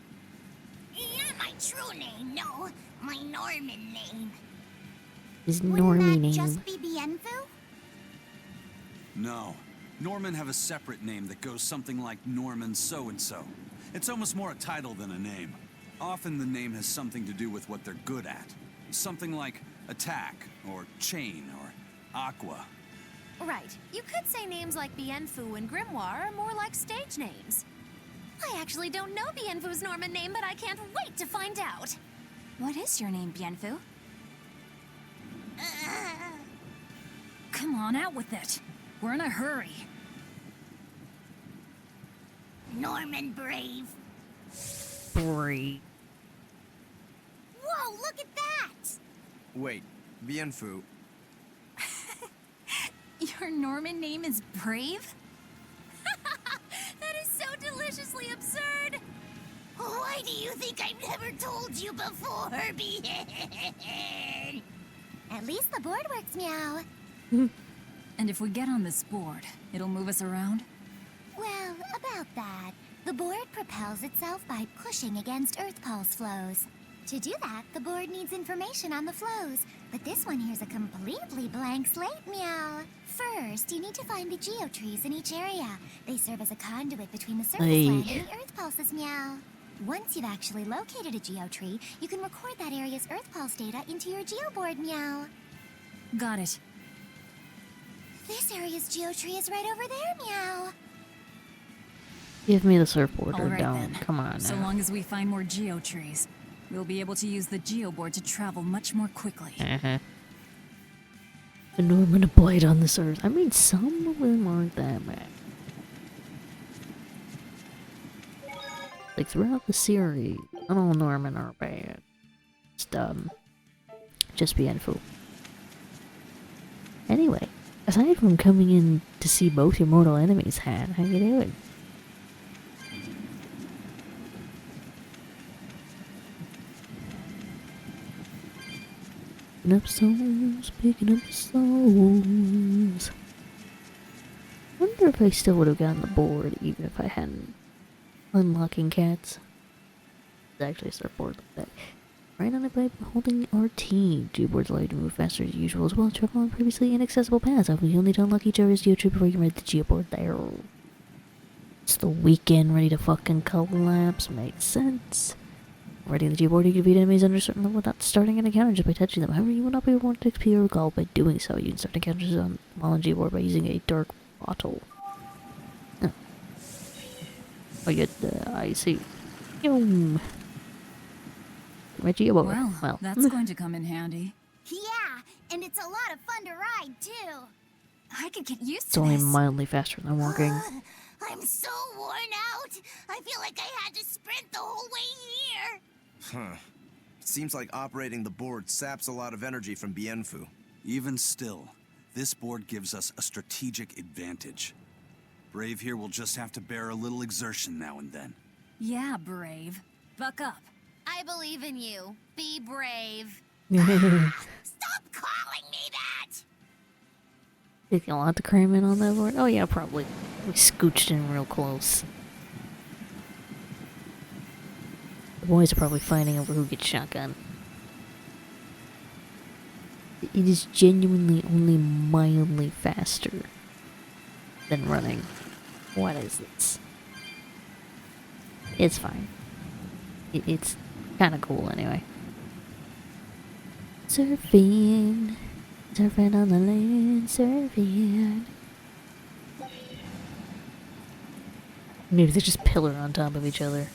Not my true name, no. My Norman name. His Wouldn't normie that name. just be Bienfu? No. Norman have a separate name that goes something like Norman so-and-so. It's almost more a title than a name. Often the name has something to do with what they're good at. Something like Attack, or Chain, or Aqua. Right. You could say names like Bienfu and Grimoire are more like stage names. I actually don't know Bienfu's Norman name, but I can't wait to find out. What is your name, Bienfu? Come on, out with it. We're in a hurry. Norman Brave. Brave. Whoa, look at that! Wait, Bienfu. Your Norman name is Brave? That is so deliciously absurd! Why do you think I've never told you before, Bien? At least the board works, Meow. And if we get on this board, it'll move us around? Well, about that. The board propels itself by pushing against Earth pulse flows. To do that, the board needs information on the flows, but this one here's a completely blank slate, Meow. First, you need to find the geotrees in each area. They serve as a conduit between the surface land and the Earth pulses, Meow. Once you've actually located a geotree, you can record that area's Earth pulse data into your geoboard, Meow. Got it. This area's geotree is right over there, Meow. Give me the surfboard All or right, don't. then. Come on So now. long as we find more geotrees, we'll be able to use the geoboard to travel much more quickly. The Norman blight on this earth. I mean, some of them aren't that bad. Like, throughout the series, not all Norman are bad. Just Bienfu. Anyway, aside from coming in to see both your mortal enemies, Han, how you doing? Picking up souls, picking up souls. Wonder if I still would have gotten the board even if I hadn't unlocking cats. It's actually a surfboard like that. Right on it by holding RT. Geoboards allow you to move faster as usual as well as travel on previously inaccessible paths. You'll need to unlock each other's geotree before you can ride the geoboard there. It's the weekend ready to fucking collapse. Makes sense. Riding the geoboard, you can beat enemies under a certain level without starting an encounter just by touching them. However, you will not be able to XP or recall by doing so. You can start encounters while on geoboard by using a dark bottle. Oh, I get I see. Yum. My geoboard. Well, that's going to come in handy. Yeah, and it's a lot of fun to ride, too. I could get used It's to only this. mildly faster than walking. I'm so worn out. I feel like I had to sprint the whole way here. Huh. Seems like operating the board saps a lot of energy from Bienfu. Even still, this board gives us a strategic advantage. Brave here will just have to bear a little exertion now and then. Yeah, Brave. Buck up. I believe in you. Be brave. Stop calling me that! Think a lot to cram in on that board? Oh yeah, probably. We scooched in real close. The boys are probably fighting over who gets shotgun. It is genuinely only mildly faster than running. What is this? It's fine. It's kind of cool anyway. Surfing. Surfing on the land, surfing. Maybe they just pillar on top of each other.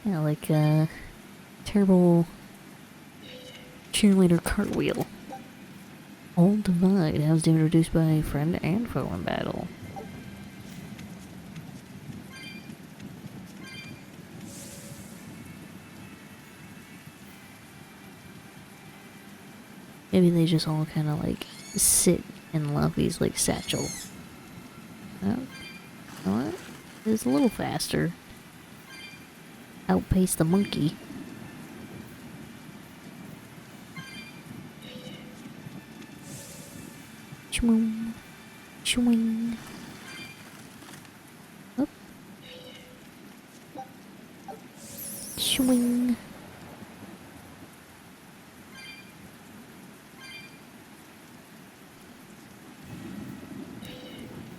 Yeah, like a terrible cheerleader cartwheel. All divide has damage reduced by friend and foe in battle. Maybe they just all kind of like sit in Luffy's like satchel. Oh, you know what? It's a little faster. Outpace the monkey. Swing, swing. Up. Swing.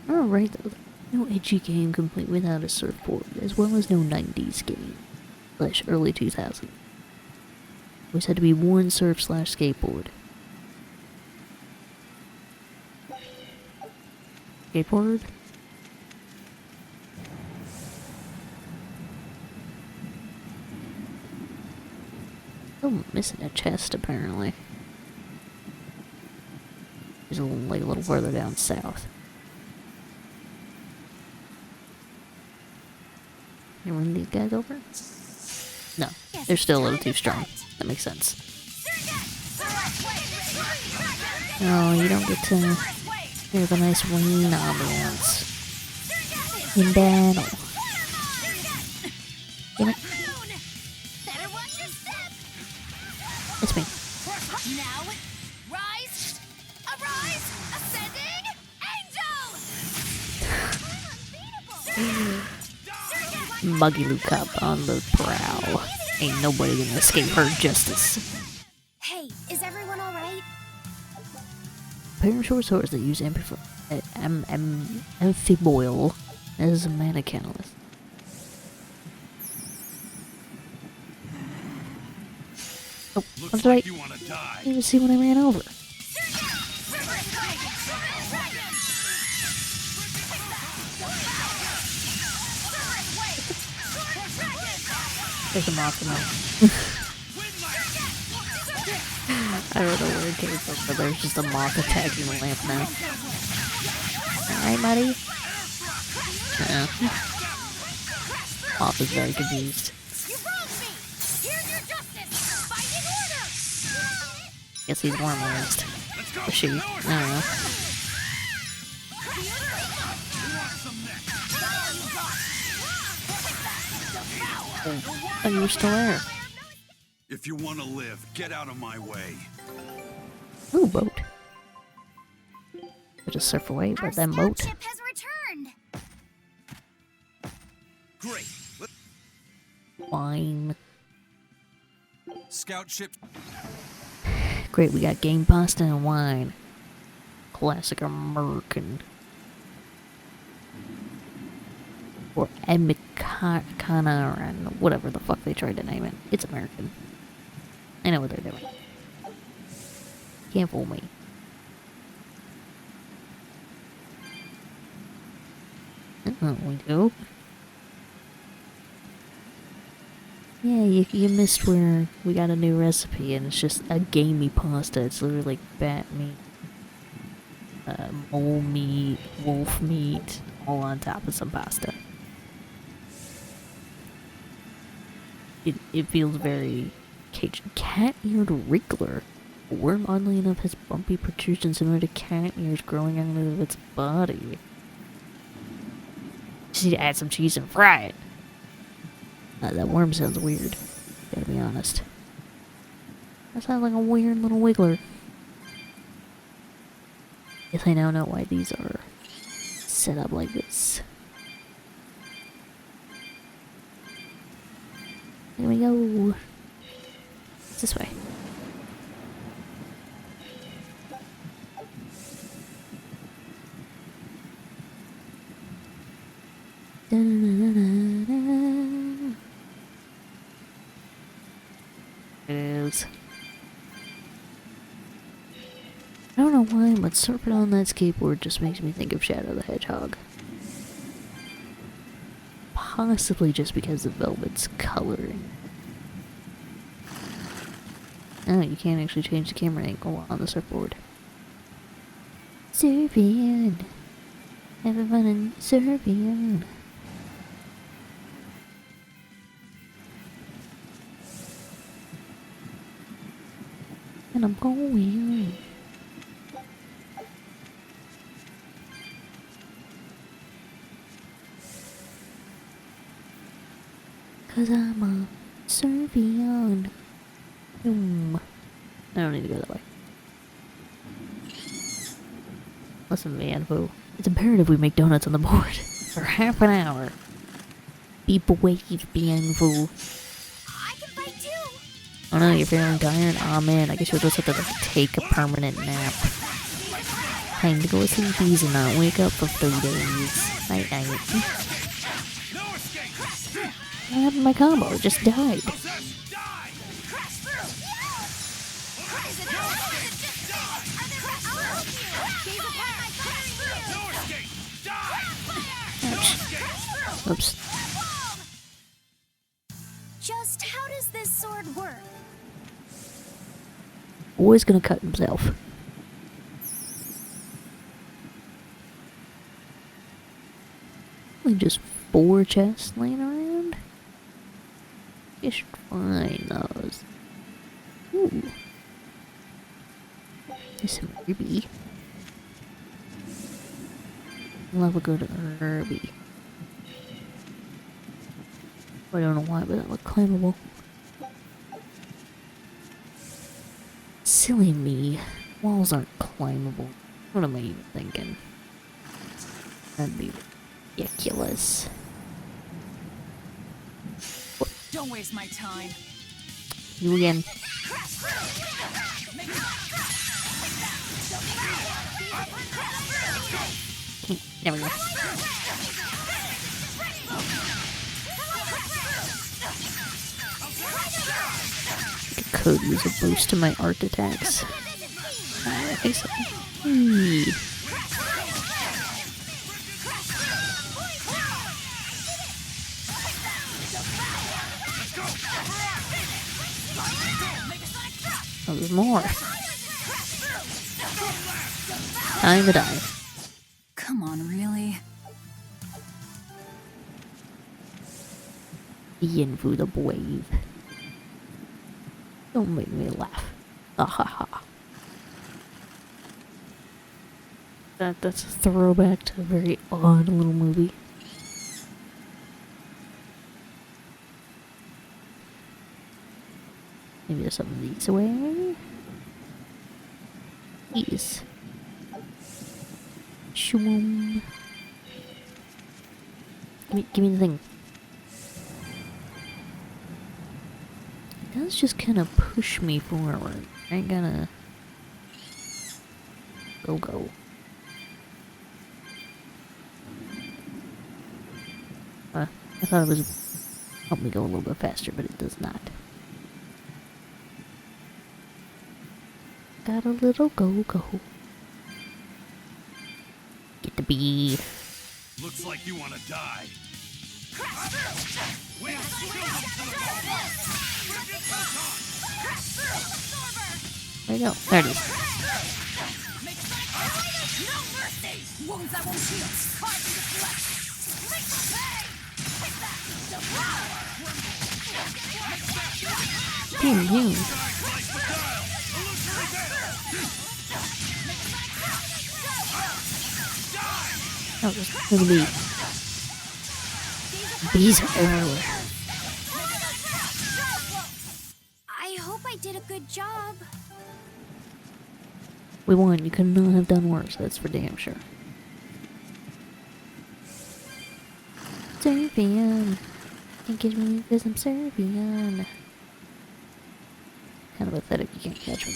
Alright though, no edgy game complete without a surfboard, as well as no 90s game. / early 2000s. Always had to be one surf / skateboard. Skateboard? Still missing a chest apparently. There's a little further down south. You run these guys over? No, they're still a little too strong. That makes sense. Oh, you don't get to hear the nice rain ambiance in battle. Damn it. It's me. Now, rise, arise, ascending, angel! Muggy Luke Cup on the prowl. Ain't nobody gonna escape her justice. Hey, is everyone alright? Pair of short swords that use amphiboil as a mana catalyst. Oh, what did I didn't even see when I ran over? There's a moth in I don't know where it came from, but there's just a moth attacking the lamp now. Alright, buddy? Moth is very confused. Guess he's warm-raised. Or she. I don't know. Oh, you're still there. If you want to live, get out of my way. Ooh, boat. I just surf away, but that boat. Ship has returned. Great. Wine. Scout ship. Great, we got game pasta and wine. Classic American. Or Emicana, whatever the fuck they tried to name it. It's American. I know what they're doing. Can't fool me. We do. Yeah, you missed where we got a new recipe and it's just a gamey pasta. It's literally like bat meat, mole meat, wolf meat, all on top of some pasta. It feels very Cajun. Cat-eared wriggler. A worm, oddly enough, has bumpy protrusions similar to cat ears growing out of its body. Just need to add some cheese and fry it. That worm sounds weird. Gotta be honest. That sounds like a weird little wiggler. Guess I now know why these are set up like this. Here we go. It's this way. It is. I don't know why, but surfing on that skateboard just makes me think of Shadow the Hedgehog. Possibly just because of Velvet's coloring. Oh, you can't actually change the camera angle on the surfboard. Surfing. Having fun in surfing. And I'm going. Cause I'm a surfing. I don't need to go that way. Listen, man, boo. It's imperative we make donuts on the board for half an hour. Be brave, bien foo. I can fight too. Oh no, you're feeling tired? Aw man, I guess you'll just have to like, take a permanent nap. Time to go sleep easy and not wake up for 3 days. Night night. What happened to my combo? It just died. Ouch. Oops. Just how does this sword work? Boy's gonna cut himself. Only just 4 chests laying around? You should find those. Ooh. There's some ruby. Love a good herby. I don't know why, but that looked climbable. Silly me. Walls aren't climbable. What am I even thinking? That'd be ridiculous. Don't waste my time. You again. There we go. I could use a boost to my art attacks. Hey. Oh, there's more. Time to die. Come on, really? Ian through the wave. Don't make me laugh. Ah ha ha. That's a throwback to a very odd little movie. Maybe there's some of these away. These. Shoom. Give me the thing. It does just kind of push me forward. I ain't gonna go. I thought it was help me go a little bit faster, but it does not. Got a little go. Get the bee. Looks like you want to die. Where'd it go? There it is. Pew. Oh, there's a bee. Bees are everywhere. I hope I did a good job. We won. You could not have done worse. That's for damn sure. Serbian. Can't catch me because I'm Serbian. Kind of pathetic. You can't catch me.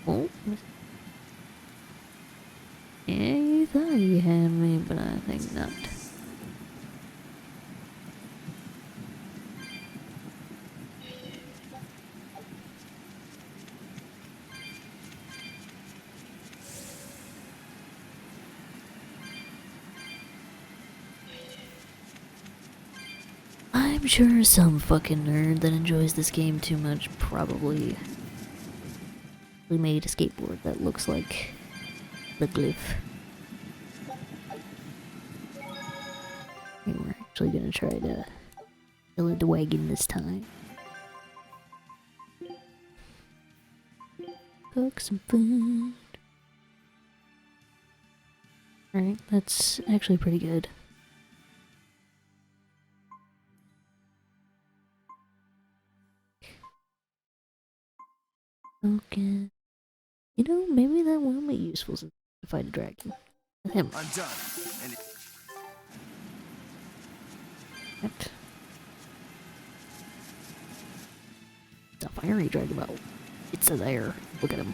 Oh. Yeah, you thought you had me, but I think not. I'm sure some fucking nerd that enjoys this game too much probably made a skateboard that looks like the glyph. And we're actually gonna try to build the wagon this time. Cook some food. Alright, that's actually pretty good. Okay. You know, maybe that will be useful to fight a dragon. With him. I'm done. And What the Fiery dragon. Oh, it's there. Look at him.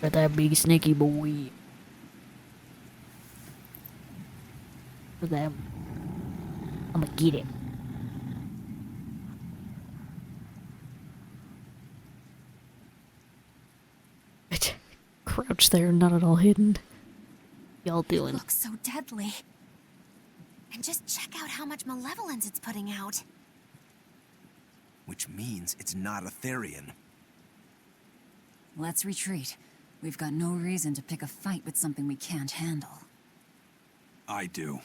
Got that big snaky boy. Look at him. I'ma get it. Crouch there, not at all hidden. Y'all doing? It looks so deadly. And just check out how much malevolence it's putting out. Which means it's not a Therian. Let's retreat. We've got no reason to pick a fight with something we can't handle. I do.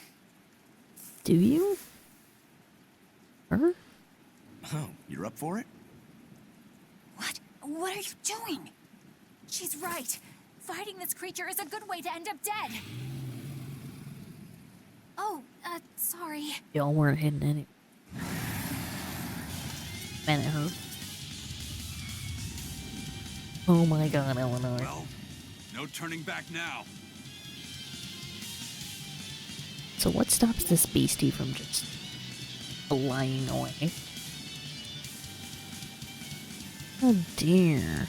Do you? Her? Oh, you're up for it? What? What are you doing? She's right. Fighting this creature is a good way to end up dead. Oh, sorry. Y'all weren't hidden any. Man, it hurt. Oh my god, Eleanor. Well, no turning back now. So what stops this beastie from just flying away? Oh dear.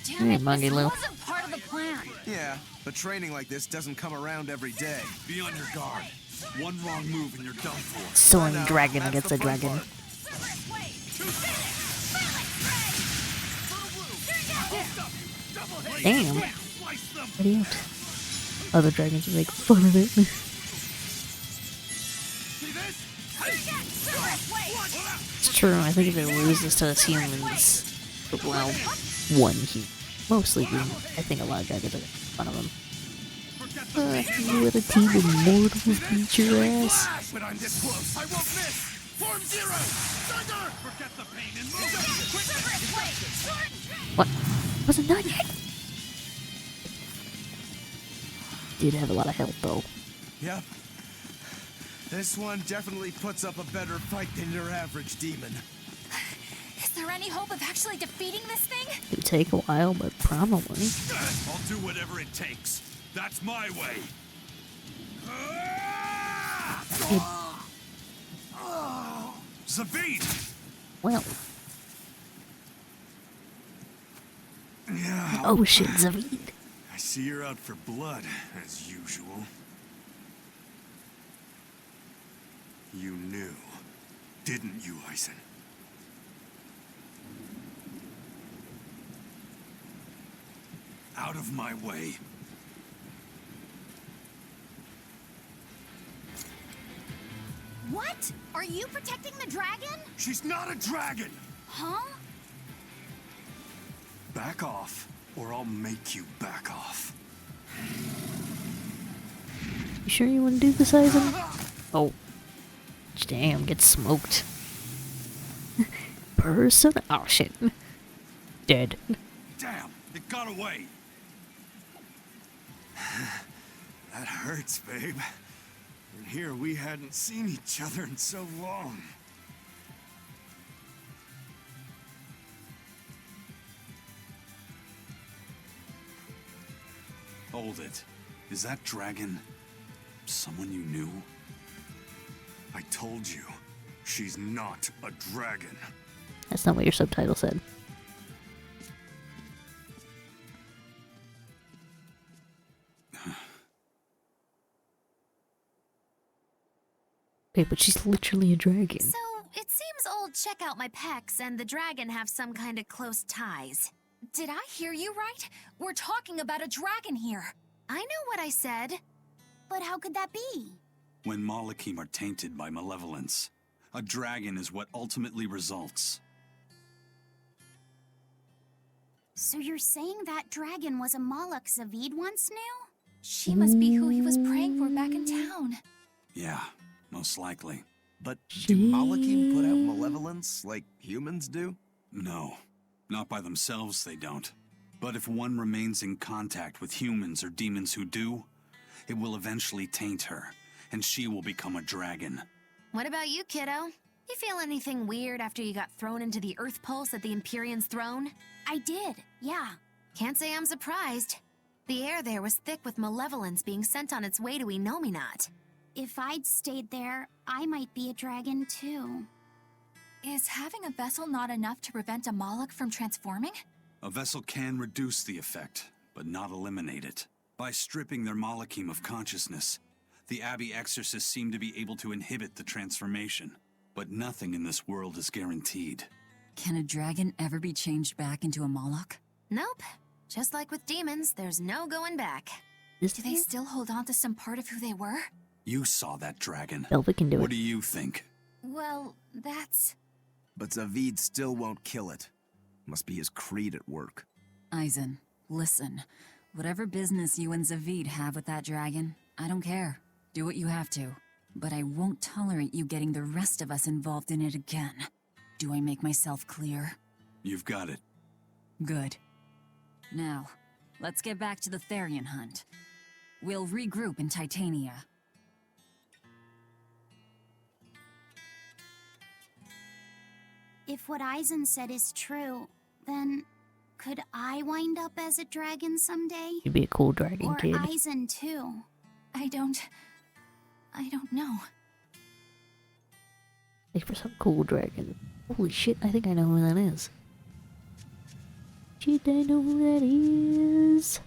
Damn Hey, it, Muggy this Lou. wasn't part of the plan. Yeah, but training like this doesn't come around every day. Be on your guard. One wrong move and you're done for. Soaring know, dragon that's gets the a fun dragon. part. Damn. Idiot. Other dragons would make fun of it. It's true, I think if it loses to us humans, it will allow one human. Mostly human. I think a lot of dragons are gonna make fun of him. You let a team of mortals beat your ass. When I'm this close, I won't miss. Form zero. Thunder. Forget the pain and move. What? Wasn't done yet? Did have a lot of health though. Yep. This one definitely puts up a better fight than your average demon. Is there any hope of actually defeating this thing? It would take a while, but probably. I'll do whatever it takes. That's my way. Zavid! Well. Yeah. Oh shit, Zavid. I see you're out for blood, as usual. You knew, didn't you, Eisen? Out of my way. What? Are you protecting the dragon? She's not a dragon! Huh? Back off, or I'll make you back off. You sure you want to do this, Eisen? Oh. Damn, get smoked. Person? Oh shit. Dead. Damn, it got away. That hurts, babe. And here we hadn't seen each other in so long. Hold it. Is that dragon someone you knew? I told you, she's not a dragon. That's not what your subtitle said. Okay, but she's literally a dragon. So, it seems old check out my pecs and the dragon have some kind of close ties. Did I hear you right? We're talking about a dragon here. I know what I said. But how could that be? When Malachim are tainted by malevolence, a dragon is what ultimately results. So you're saying that dragon was a Malak Zavid once knew? She must be who he was praying for back in town. Yeah, most likely. But do Malachim put out malevolence like humans do? No, not by themselves they don't. But if one remains in contact with humans or demons who do, it will eventually taint her, and she will become a dragon. What about you, kiddo? You feel anything weird after you got thrown into the Earth Pulse at the Empyrean's throne? I did, yeah. Can't say I'm surprised. The air there was thick with malevolence being sent on its way to Enominat. If I'd stayed there, I might be a dragon too. Is having a vessel not enough to prevent a Moloch from transforming? A vessel can reduce the effect, but not eliminate it. By stripping their Molochim of consciousness, the Abbey exorcists seem to be able to inhibit the transformation. But nothing in this world is guaranteed. Can a dragon ever be changed back into a Moloch? Nope. Just like with demons, there's no going back. Do they still hold on to some part of who they were? You saw that dragon. Velvet can do What it. do you think? Well, that's... But Zavid still won't kill it. Must be his creed at work. Eisen, listen. Whatever business you and Zavid have with that dragon, I don't care. Do what you have to. But I won't tolerate you getting the rest of us involved in it again. Do I make myself clear? You've got it. Good. Now, let's get back to the Therian hunt. We'll regroup in Titania. If what Eisen said is true, then could I wind up as a dragon someday? You'd be a cool dragon Or kid. Eisen too? I don't know. Like for some cool dragon. Holy shit, I think I know who that is. Shit, I know who that is.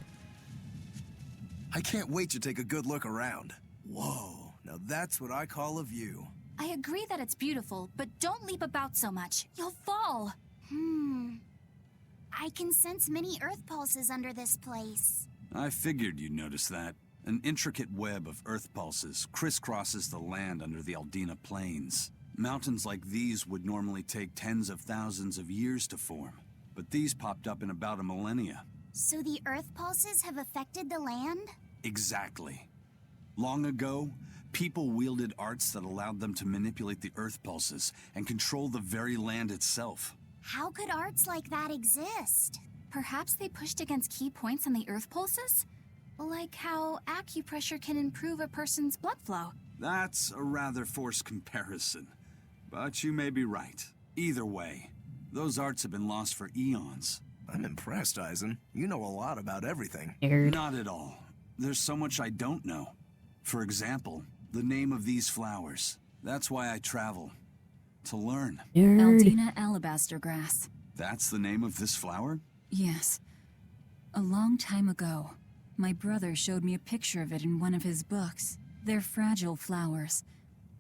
I can't wait to take a good look around. Whoa, now that's what I call a view. I agree that it's beautiful, but don't leap about so much. You'll fall. I can sense many earth pulses under this place. I figured you'd notice that. An intricate web of earth pulses crisscrosses the land under the Aldina Plains. Mountains like these would normally take tens of thousands of years to form, but these popped up in about a millennia. So the earth pulses have affected the land? Exactly. Long ago, people wielded arts that allowed them to manipulate the earth pulses and control the very land itself. How could arts like that exist? Perhaps they pushed against key points on the earth pulses? Like how acupressure can improve a person's blood flow. That's a rather forced comparison, but you may be right. Either way, those arts have been lost for eons. I'm impressed, Eisen. You know a lot about everything. Nerd. Not at all. There's so much I don't know. For example, the name of these flowers. That's why I travel. To learn. Nerd. Aldina alabaster grass. That's the name of this flower? Yes. A long time ago, my brother showed me a picture of it in one of his books. They're fragile flowers.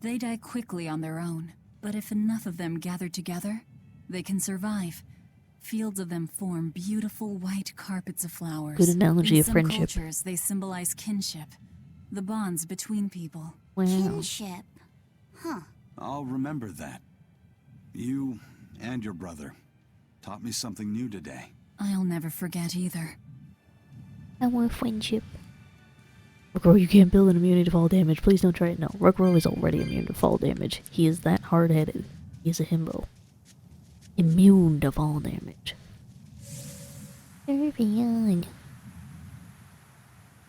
They die quickly on their own, but if enough of them gather together, they can survive. Fields of them form beautiful white carpets of flowers. Good analogy in of some friendship. cultures, they symbolize kinship, the bonds between people. Wow. Kinship. Huh. I'll remember that. You and your brother taught me something new today. I'll never forget either. Our friendship. Rockrow, you can't build an immunity to fall damage. Please don't try it. No, Rockrow is already immune to fall damage. He is that hard-headed. He is a himbo. Immune to fall damage. Irving.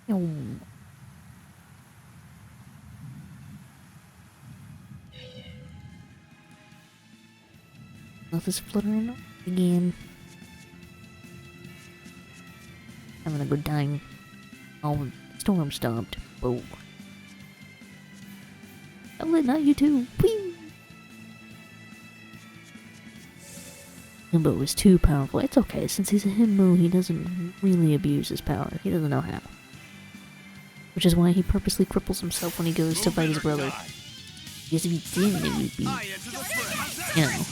Oh. Nothing's fluttering again. Having a good time. Oh, storm stopped. Whoa. Oh, not you too. Whee! Himbo is too powerful. It's okay, since he's a Himbo, he doesn't really abuse his power. He doesn't know how. Which is why he purposely cripples himself when he goes to fight his brother. Because if he didn't, it would be, you know,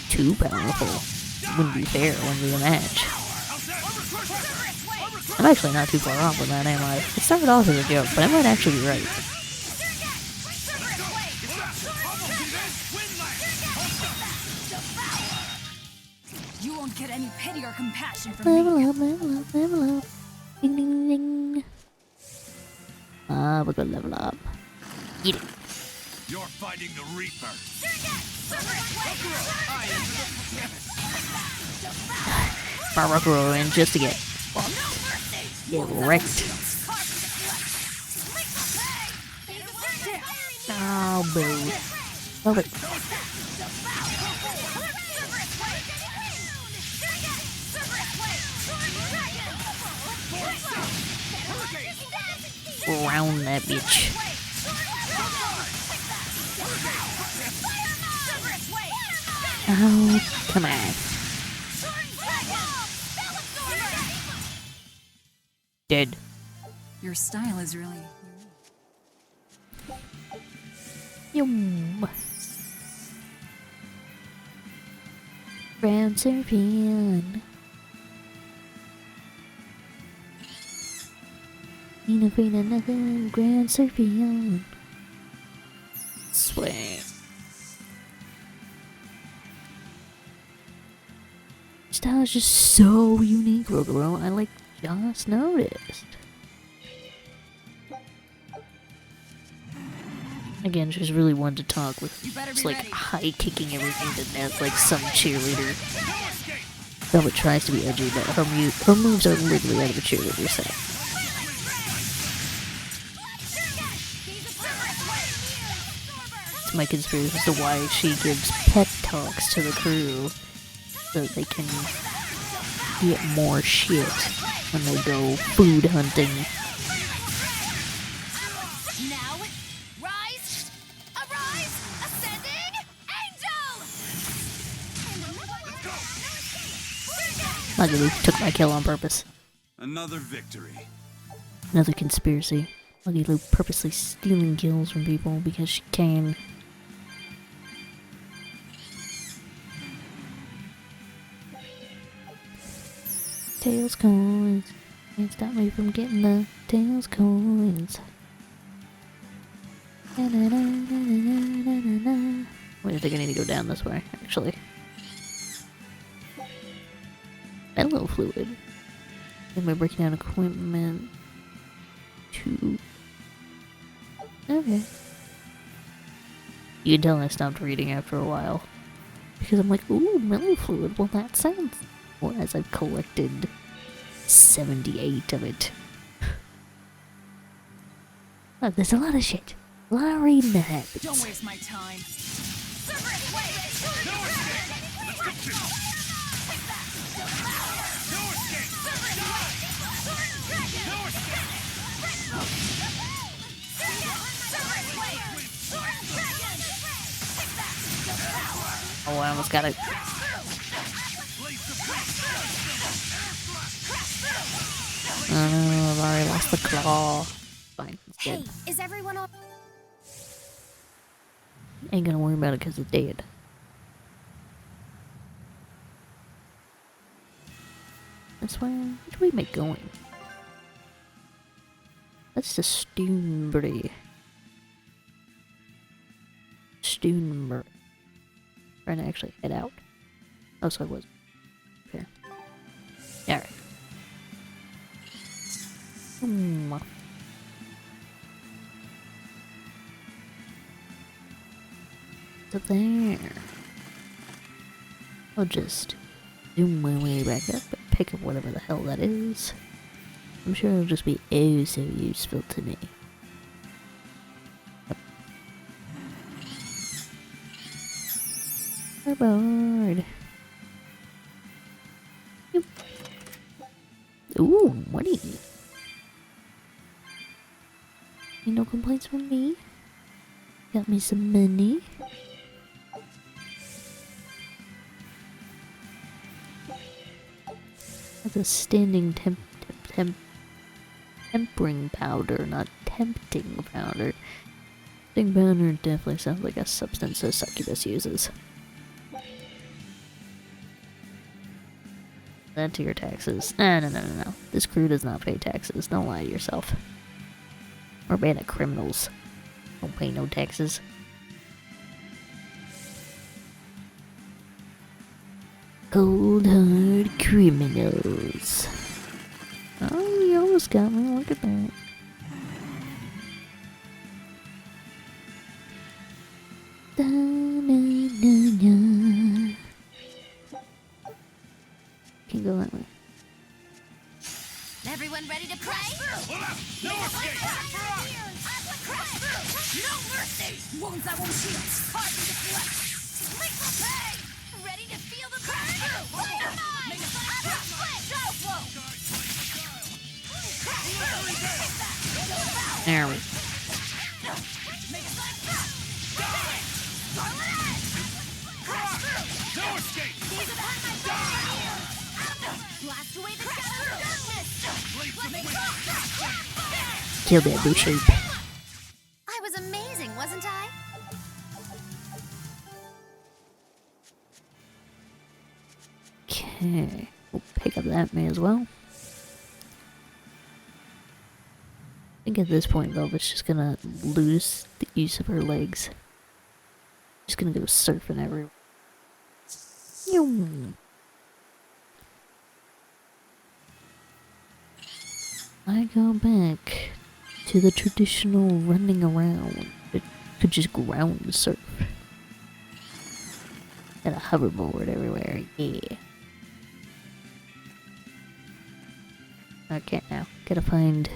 too powerful. It wouldn't be fair, it wouldn't be a match. I'm actually not too far off with that, am I? It started off as a joke, but I might actually be right. You won't get any pity or compassion from me. Level up, level up, level up. Ding, ding, ding. Ah, we're gonna level up. Get it. You're fighting the Reaper. Far Rockrow in just to get wrecked. Oh, boo. Love it. Round that bitch. Oh, come on. Dead. Your style is really... Yum. Ground serpent. Ain't afraid of nothing. Ground serpent. Sweet. Style is just so unique, Rogoro. I like just noticed. Again, she's really one to talk with. It's like high kicking everything to death like some cheerleader. Though it tries to be edgy, but her moves are literally out of a cheerleader set. It's my conspiracy as to why she gives pep talks to the crew so that they can get more shit when they go food hunting. Luckily, took my kill on purpose. Another victory. Another conspiracy. Lucky Luke purposely stealing kills from people because she can. Tails coins. Can't stop me from getting the tails coins. Wait, I think I need to go down this way, actually. Hello, fluid. Am I breaking down equipment? 2. Okay. You can tell I stopped reading after a while. Because I'm like, ooh, mellow fluid. Well, that sounds... Well, as I've collected 78 of it. Look, there's a lot of shit. A lot of reading that happens. Don't waste my time. Oh, I almost got it. Oh no, I've already lost the claw. Fine, it's dead. Hey, is everyone all... Ain't gonna worry about it because it's dead. This way? Where do we make going? That's the Stoonbury. Stoonbury. Trying to actually head out. Oh, so I was. Okay. Alright. So there. I'll just zoom my way back up and pick up whatever the hell that is. I'm sure it'll just be oh so useful to me. Board. Ooh, money. Ain't no complaints from me. Got me some money. That's a standing tempering powder, not tempting powder. Tempting powder definitely sounds like a substance a succubus uses. Add to your taxes. No. This crew does not pay taxes. Don't lie to yourself. We're bad at criminals. Don't pay no taxes. Cold hard criminals. Oh, you almost got me. Look at that. Da-na-na-na. Can't go that way. Everyone ready to play? No escape! No mercy! Wounds that won't heal. Hard to deflect. Sleep will pay! Ready to feel the burn? Dynamite! There we go. kill that blue sheep. I was amazing, wasn't I? Okay, we'll pick up that may as well. I think at this point, Velvet's just gonna lose the use of her legs. Just gonna go surfing everywhere. Yoom. I go back to the traditional running around. It could just ground surf. And a hoverboard everywhere, yeah. Okay, now, gotta find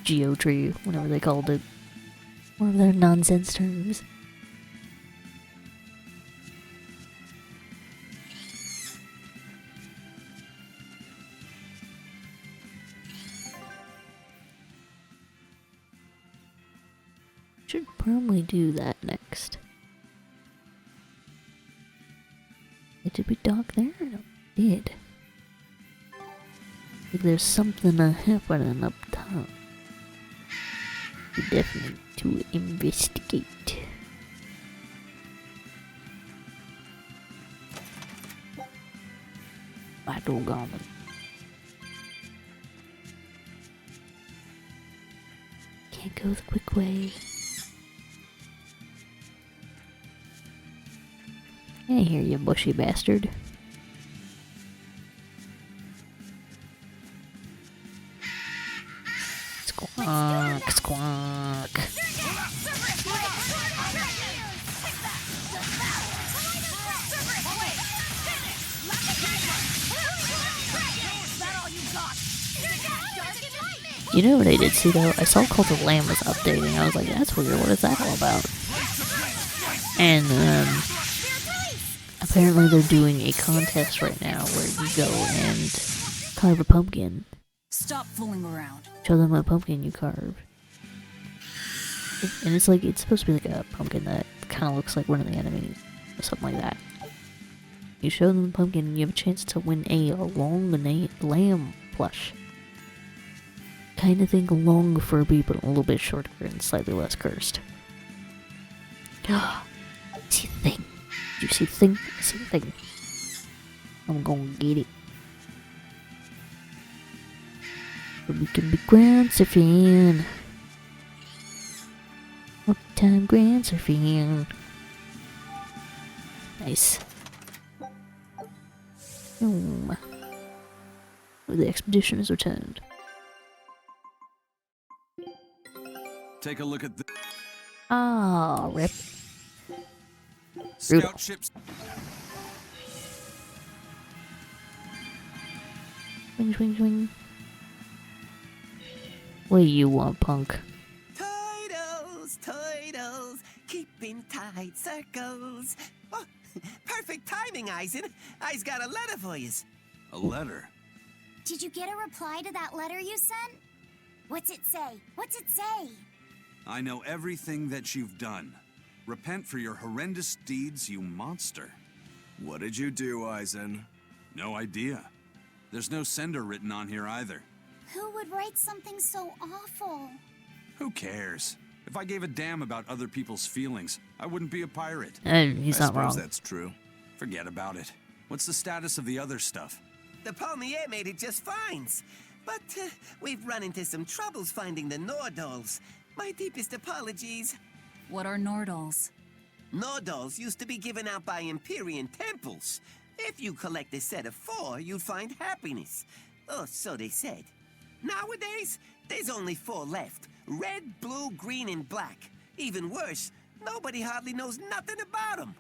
Geotree, whatever they called it. One of their nonsense terms. Should probably do that next. Did we dock there? No, we did. I think there's something happening up top. We definitely need to investigate. Battle Garment. Can't go the quick way. I hear you, bushy bastard. Squawk, squawk. You know what I did see though? I saw Cult of Lamb was updating. I was like, that's weird, what is that all about? And apparently they're doing a contest right now where you go and carve a pumpkin. Stop fooling around. Show them a pumpkin you carve. And it's like, it's supposed to be like a pumpkin that kind of looks like one of the enemies. Or something like that. You show them the pumpkin and you have a chance to win a long lamb plush. Kind of think long Furby, but a little bit shorter and slightly less cursed. See the thing? Did you see the thing? I see the thing. I'm gonna get it. But we can be ground surfing. Uptime ground surfing. Nice. The expedition is returned. Take a look at the Ah, rip. scout ships. Swing, swing, swing. What do you want, punk? Turtles, keeping tight circles. Oh, perfect timing, Eisen. I's got a letter for yous. A letter? Did you get a reply to that letter you sent? What's it say? What's it say? I know everything that you've done. Repent for your horrendous deeds, you monster. What did you do, Eisen? No idea. There's no sender written on here either. Who would write something so awful? Who cares? If I gave a damn about other people's feelings, I wouldn't be a pirate. He's not wrong. I suppose that's true. Forget about it. What's the status of the other stuff? The Palmier made it just fine. But we've run into some troubles finding the Nordals. My deepest apologies. What are Nordals? Nordals used to be given out by Empyrean temples. If you collect a set of 4, you'd find happiness. Oh, so they said. Nowadays, there's only 4 left. Red, blue, green, and black. Even worse, nobody hardly knows nothing about them.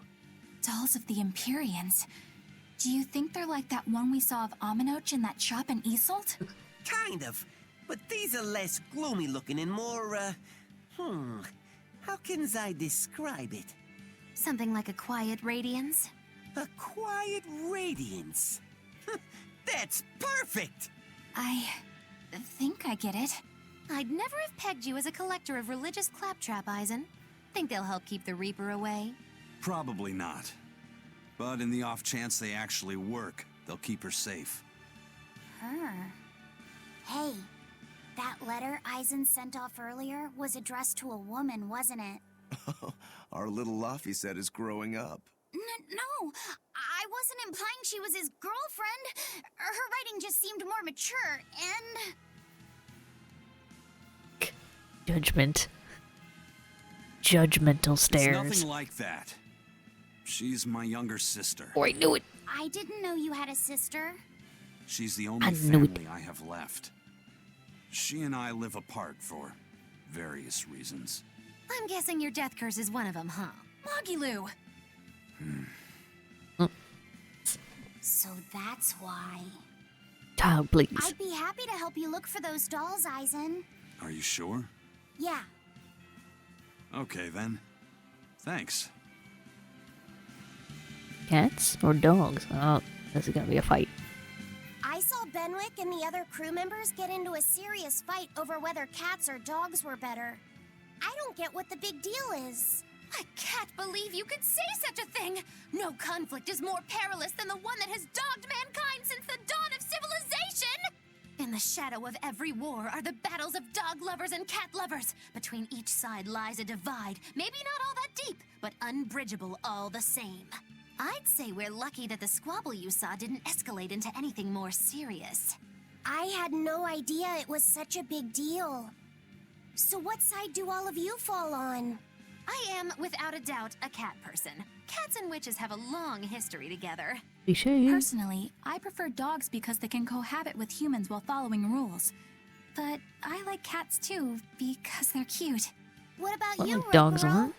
Dolls of the Empyreans. Do you think they're like that one we saw of Aminoch in that shop in Isolt? Kind of. But these are less gloomy looking and more, how can I describe it? Something like a quiet radiance? A quiet radiance. That's perfect! I think I get it. I'd never have pegged you as a collector of religious claptrap, Eisen. Think they'll help keep the Reaper away? Probably not. But in the off chance they actually work, they'll keep her safe. Hey, That letter Eisen sent off earlier was addressed to a woman, wasn't it? Our little Laphicet is growing up. No, I wasn't implying she was his girlfriend. Her writing just seemed more mature, and... Judgment. Judgmental It's stares. nothing like that. She's my younger sister. Oh, I knew it. I didn't know you had a sister. She's the only I knew it. family I have left. She and I live apart for various reasons. I'm guessing your death curse is one of them, huh? Mogiloo! So that's why. Child, please. I'd be happy to help you look for those dolls, Eisen. Are you sure? Yeah. Okay, then. Thanks. Cats or dogs? Oh, this is gonna be a fight. I saw Benwick and the other crew members get into a serious fight over whether cats or dogs were better. I don't get what the big deal is. I can't believe you could say such a thing! No conflict is more perilous than the one that has dogged mankind since the dawn of civilization! In the shadow of every war are the battles of dog lovers and cat lovers. Between each side lies a divide, maybe not all that deep, but unbridgeable all the same. I'd say we're lucky that the squabble you saw didn't escalate into anything more serious. I had no idea it was such a big deal. So what side do all of you fall on? I am, without a doubt, a cat person. Cats and witches have a long history together. Cliché. Personally, I prefer dogs because they can cohabit with humans while following rules. But I like cats too, because they're cute. What about I you, like dogs a Rokuro? lot.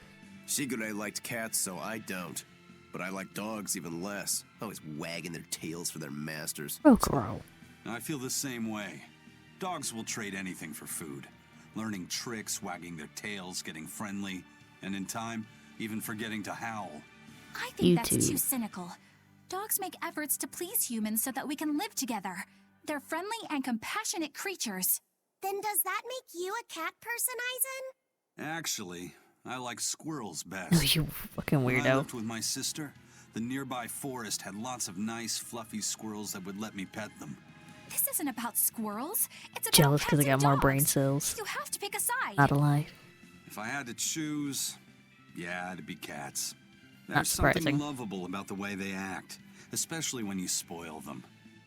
Shigure liked cats, so I don't. But I like dogs even less. Always wagging their tails for their masters. Rokuro. I feel the same way. Dogs will trade anything for food. Learning tricks, wagging their tails, getting friendly, and in time, even forgetting to howl. I think You that's too. too cynical. Dogs make efforts to please humans so that we can live together. They're friendly and compassionate creatures. Then does that make you a cat person, Eisen? Actually, I like squirrels Oh, best. you fucking When I weirdo. lived with my sister, the nearby forest had lots of nice, fluffy squirrels that would let me pet them. This isn't about squirrels. It's about Jealous because I cats and got more brain dogs. cells. You have to pick a side. Not a lie. If I had to choose, yeah, it'd be cats. Not There's surprising. something lovable about the way they act, especially when you spoil them.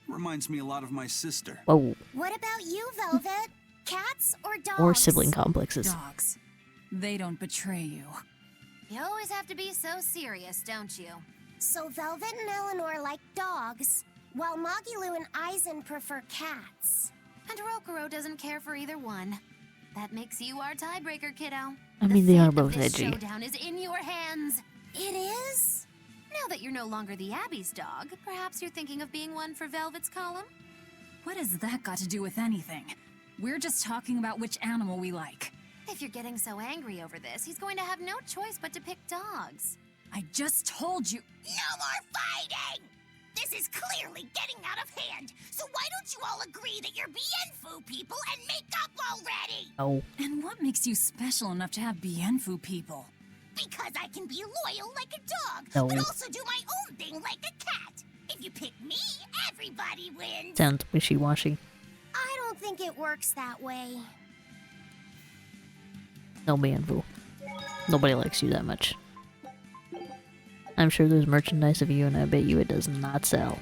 Reminds me a lot of my sister. Whoa. What about you, Velvet? Cats or dogs? Or sibling complexes. Dogs. They don't betray you. You always have to be so serious, don't you? So Velvet and Eleanor like dogs, while Mogiloo and Eisen prefer cats. And Rokuro doesn't care for either one. That makes you our tiebreaker, kiddo. I mean, they are The fate of both this edgy. showdown is in your hands. It is? Now that you're no longer the Abbey's dog, perhaps you're thinking of being one for Velvet's column? What has that got to do with anything? We're just talking about which animal we like. If you're getting so angry over this, he's going to have no choice but to pick dogs. I just told you. No more fighting! This is clearly getting out of hand, so why don't you all agree that you're Bienfu people and make up already? Oh. And what makes you special enough to have Bienfu people? Because I can be loyal like a dog, No. but also do my own thing like a cat. If you pick me, everybody wins. Sounds wishy-washy. I don't think it works that way. No Banfu. Nobody likes you that much. I'm sure there's merchandise of you, and I bet you it does not sell.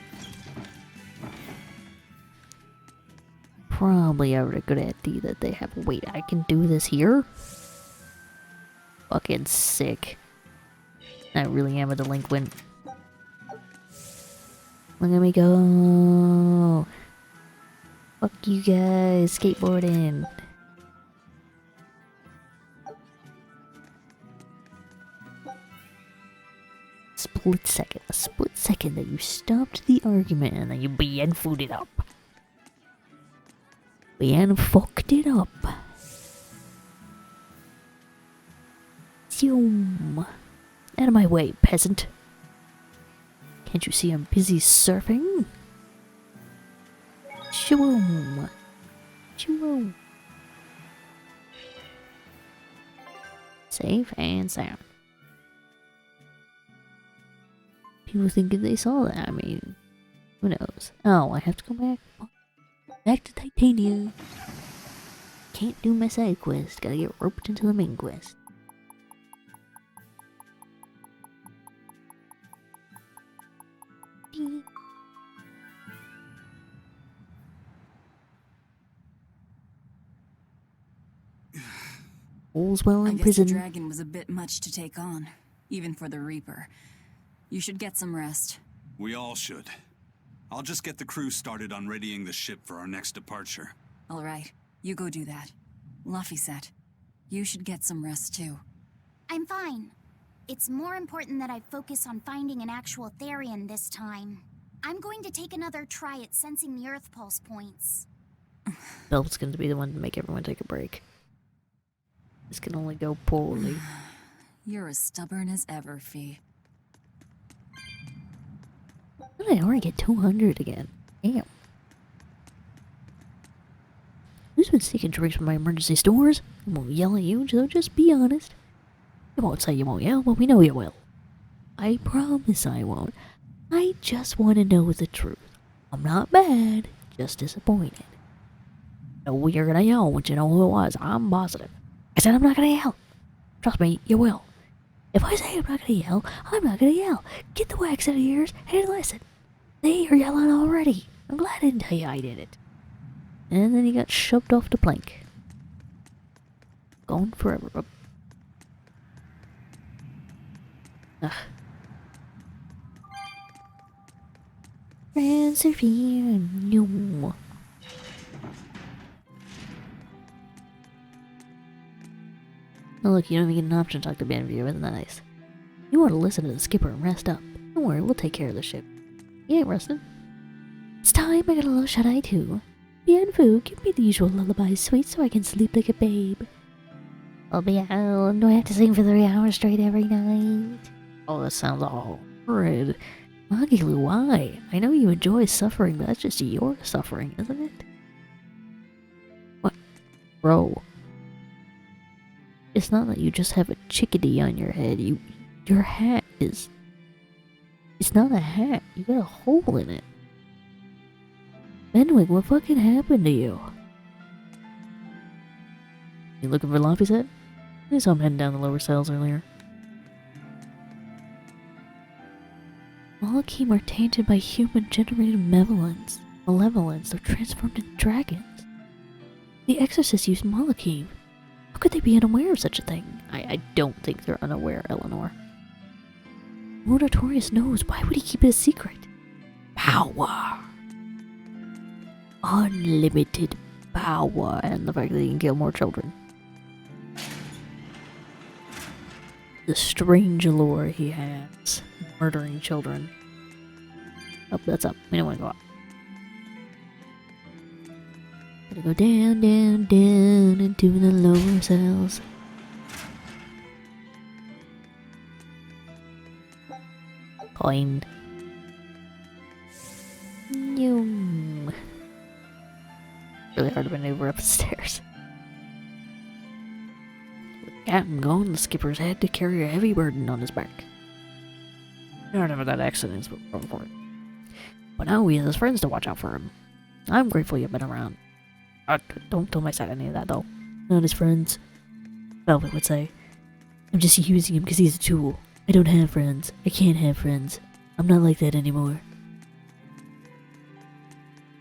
Probably a good idea that they have. Wait, I can do this here? Fucking sick. I really am a delinquent. Look at me go. Fuck you guys, skateboarding. A split second that you stopped the argument and then you Bien-food it up. Bien-fucked it up. Zoom. Out of my way, peasant. Can't you see I'm busy surfing? Shwoom. Shwoom. Safe and sound. People think they saw that. I mean, who knows? Oh, I have to go back. Back to Titania. Can't do my side quest. Gotta get roped into the main quest. All's well I in guess prison. the dragon was a bit much to take on, even for the Reaper. You should get some rest. We all should. I'll just get the crew started on readying the ship for our next departure. All right, you go do that. Laphicet, you should get some rest too. I'm fine. It's more important that I focus on finding an actual Therian this time. I'm going to take another try at sensing the Earth Pulse points. Belt's going to be the one to make everyone take a break. This can only go poorly. You're as stubborn as ever, Fee. How did I already get 200 again? Damn. Who's been sneaking drinks from my emergency stores? I won't yell at you, so just be honest. You won't say you won't yell, but we know you will. I promise I won't. I just want to know the truth. I'm not bad, just disappointed. No, you're gonna yell once you know who it was. I'm positive. I said I'm not gonna yell. Trust me, you will. If I say I'm not gonna yell, I'm not gonna yell. Get the wax out of your ears and listen. See, you're yelling already. I'm glad I didn't tell you I did it. And then he got shoved off the plank. Gone forever. Ugh. Berseria, no. Oh, look, you don't even get an option to talk to Benview. Isn't that nice? You want to listen to the skipper and rest up. Don't worry, we'll take care of the ship. You ain't resting. It's time I got a little shut-eye too. Bienfu, give me the usual lullaby, sweet, so I can sleep like a babe. Oh, Biel, do I have to sing for 3 hours straight every night? Oh, that sounds all horrid. Magilu, why? I know you enjoy suffering, but that's just your suffering, isn't it? What? Bro. It's not that you just have a chickadee on your head. Your hat is... It's not a hat. You got a hole in it. Benwick, what fucking happened to you? You looking for Laphicet? I saw him heading down the lower cells earlier. Malachim are tainted by human-generated malevolence. They're transformed into dragons. The Exorcists used Malachim. How could they be unaware of such a thing? I don't think they're unaware, Eleanor. Moratorius knows. Why would he keep it a secret? Power. Unlimited power. And the fact that he can kill more children. The strange allure he has. Murdering children. Oh, that's up. We don't want to go up. Gotta go down, down, down into the lower cells. Coin. Yum. Really hard to maneuver up the stairs. With the captain gone, the skipper's had to carry a heavy burden on his back. I never got accidents before it. But now he has his friends to watch out for him. I'm grateful you've been around. Don't tell my side any of that, though. Not his friends. Velvet would say. I'm just using him because he's a tool. I don't have friends. I can't have friends. I'm not like that anymore.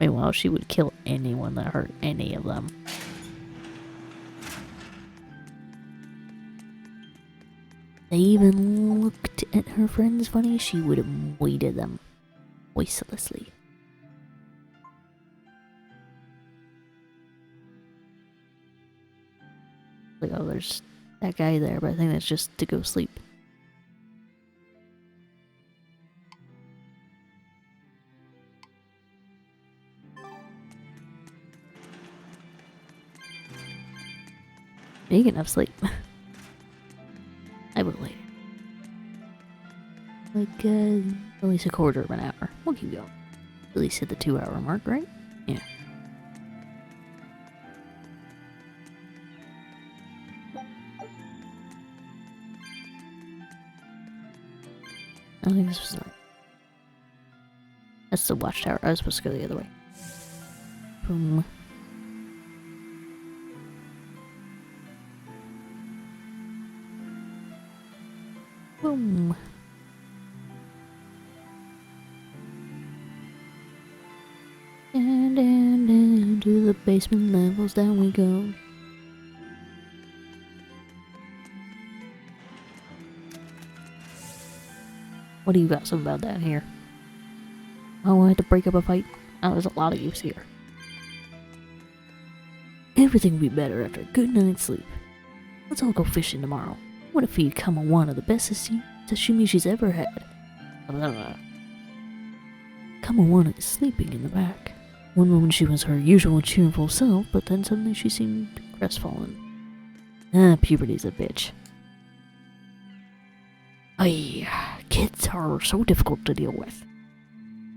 Meanwhile, she would kill anyone that hurt any of them. They even looked at her friends funny. She would have avoided them voicelessly. Like, oh, there's that guy there, but I think that's just to go sleep. You get enough sleep. I will later. Like, at least a quarter of an hour. We'll keep going. At least hit the 2-hour mark, right? Yeah. I think this was the... That's the watchtower. I was supposed to go the other way. Boom. Boom. Down to the basement levels, down we go. What do you got something about down here? Oh, I had to break up a fight? Oh, there's a lot of use here. Everything will be better after a good night's sleep. Let's all go fishing tomorrow. What if you come on one of the best sashimi she's ever had? Kamawana is sleeping in the back. One moment she was her usual cheerful self, but then suddenly she seemed crestfallen. Puberty's a bitch. Kids are so difficult to deal with.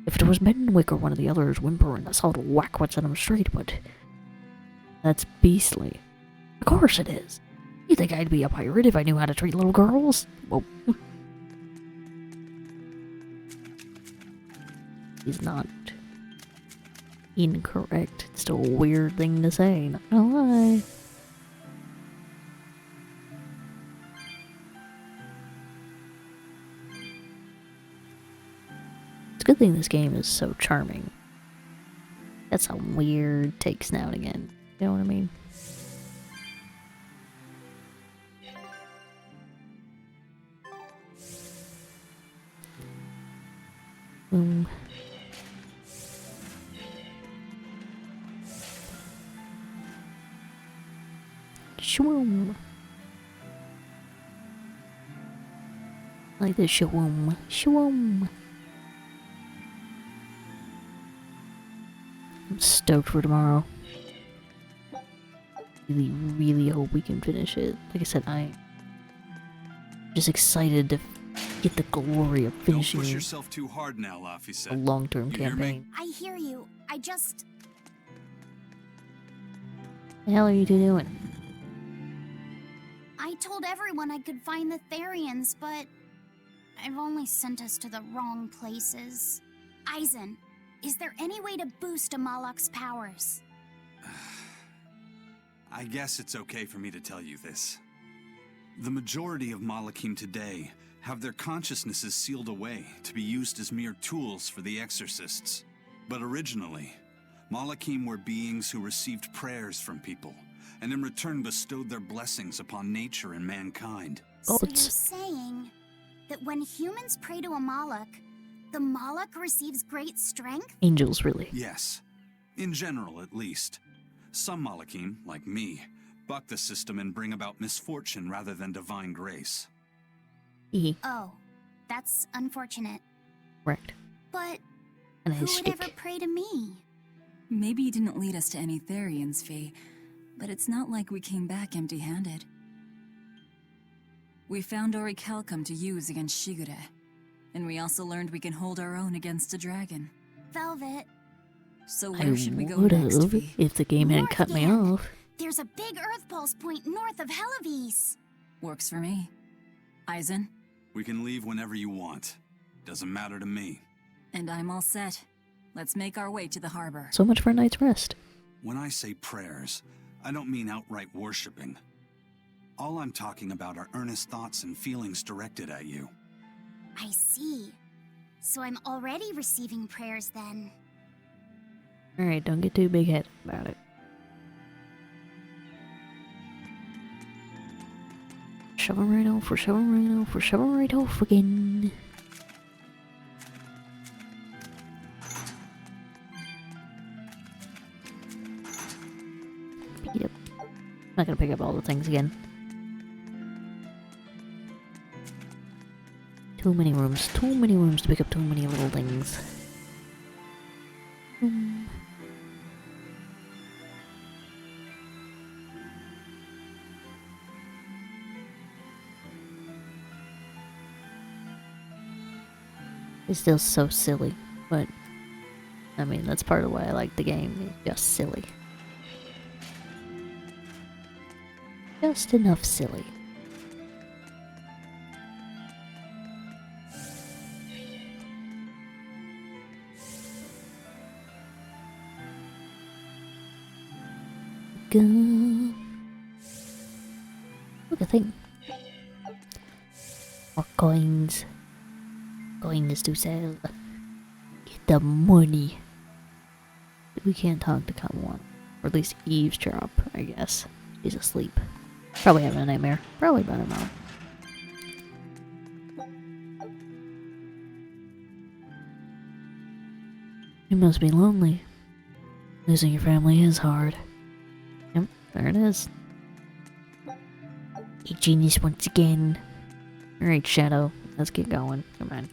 If it was Benwick or one of the others whimpering, a solid whack would set them straight, but that's beastly. Of course it is. You think I'd be a pirate if I knew how to treat little girls? Well, he's not incorrect. It's still a weird thing to say, not gonna lie. It's a good thing this game is so charming. Got some weird takes now and again. You know what I mean? Boom. Shwoom. Like the shwoom. Shwoom. I'm stoked for tomorrow. Really hope we can finish it. Like I said, I'm just excited to get the glory of finishing. Don't push yourself too hard now, Laffy said. A long-term campaign. I hear you. I just... The hell are you two doing? I told everyone I could find the Therians, but I've only sent us to the wrong places. Aizen, is there any way to boost Amalok's powers? I guess it's okay for me to tell you this. The majority of Malakim today have their consciousnesses sealed away to be used as mere tools for the exorcists. But originally, Malakim were beings who received prayers from people, and in return bestowed their blessings upon nature and mankind. So you're saying that when humans pray to Amalok, the Moloch receives great strength? Angels, really. Yes. In general, at least. Some Malakim, like me, buck the system and bring about misfortune rather than divine grace. Oh, that's unfortunate. Correct. But And who his would shtick. Oh, ever pray to me? Maybe you didn't lead us to any Therians, Fee, but it's not like we came back empty-handed. We found Orichalcum to use against Shigure, and we also learned we can hold our own against a dragon. Velvet. So I where should we go would next, have Fee? if the game hadn't cut me off. There's a big Earth Pulse point north of Helavis. Works for me. Aizen? We can leave whenever you want. Doesn't matter to me. And I'm all set. Let's make our way to the harbor. So much for a night's rest. When I say prayers, I don't mean outright worshipping. All I'm talking about are earnest thoughts and feelings directed at you. I see. So I'm already receiving prayers then. Alright, don't get too big-headed about it. Shove 'em right off, shove 'em right off, shove 'em right off again. Pick it up. I'm not gonna pick up all the things again. Too many rooms to pick up too many little things. It's still so silly, but I mean, that's part of why I like the game. It's just silly. Just enough silly. Go. Look, a thing. More coins. Coins to sell. Get the money. We can't talk to Calamity. Or at least eavesdrop, I guess. He's asleep. Probably having a nightmare. Probably about her mom. You must be lonely. Losing your family is hard. Yep, there it is. A genius once again. Alright, Shadow. Let's get going. Come on.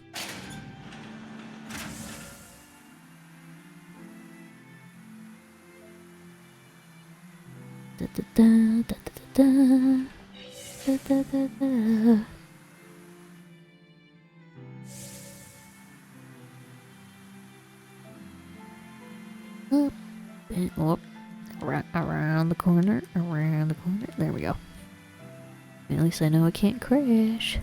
Da da da da da da da da da. Up and up, around the corner, around the corner. There we go. At least I know I can't crash.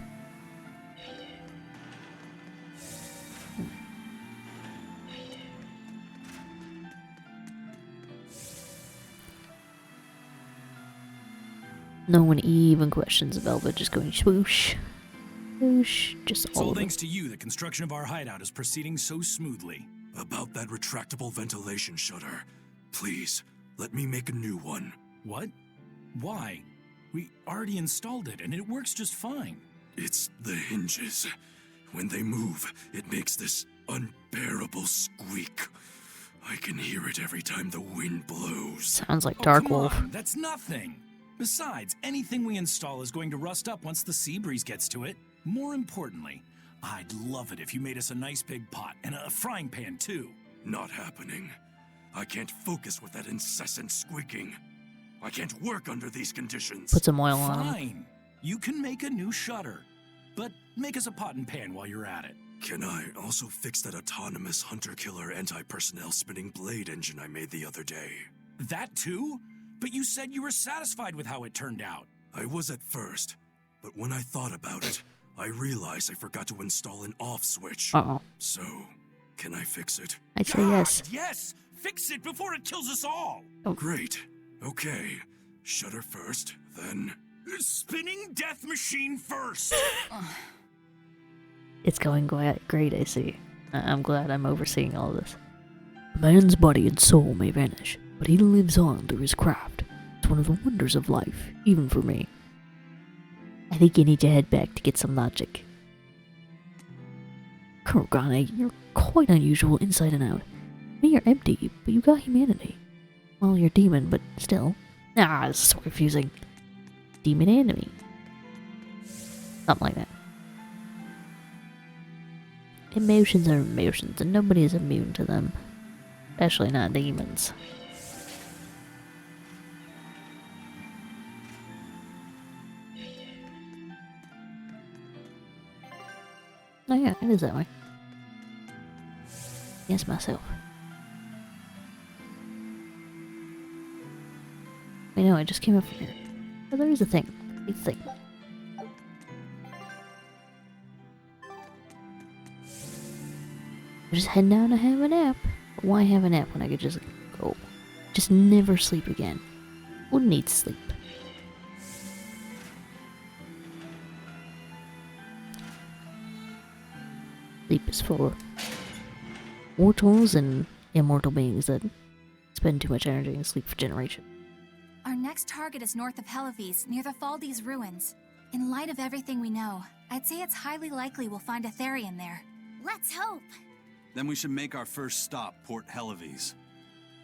No one even questions Velvet just going swoosh. Swoosh. Just It's all all of thanks it. to you that construction of our hideout is proceeding so smoothly. About that retractable ventilation shutter. Please, let me make a new one. What? Why? We already installed it and it works just fine. It's the hinges. When they move, it makes this unbearable squeak. I can hear it every time the wind blows. Sounds like Dark come Wolf. on, that's nothing. Besides, anything we install is going to rust up once the sea breeze gets to it. More importantly, I'd love it if you made us a nice big pot and a frying pan too. Not happening. I can't focus with that incessant squeaking. I can't work under these conditions. Put some oil on him. Fine. You can make a new shutter, but make us a pot and pan while you're at it. Can I also fix that autonomous hunter-killer anti-personnel spinning blade engine I made the other day? That too? But you said you were satisfied with how it turned out. I was at first, but when I thought about it, I realized I forgot to install an off switch. Uh-oh. So, can I fix it? I'd say yes. Yes! Fix it before it kills us all! Oh. Great. Okay. Shutter first, then... Spinning death machine first! It's going great, I see. I'm glad I'm overseeing all this. A man's body and soul may vanish, but he lives on through his craft. It's one of the wonders of life, even for me. I think you need to head back to get some logic. Kurogane, you're quite unusual inside and out. I mean, you're empty, but you got humanity. Well, you're a demon, but still. Ah, this is so confusing. Demon enemy. Something like that. Emotions are emotions, and nobody is immune to them. Especially not demons. Oh yeah, it is that way. Yes, myself. I know, I just came up from here. But there is a thing. A thing. I'm just heading down to have a nap. But why have a nap when I could just go? Just never sleep again. Who needs sleep? Sleep is for mortals and immortal beings that spend too much energy in sleep for generation. Our next target is north of Helives, near the Faldes ruins. In light of everything we know, I'd say it's highly likely we'll find a Therian there. Let's hope. Then we should make our first stop, Port Helives.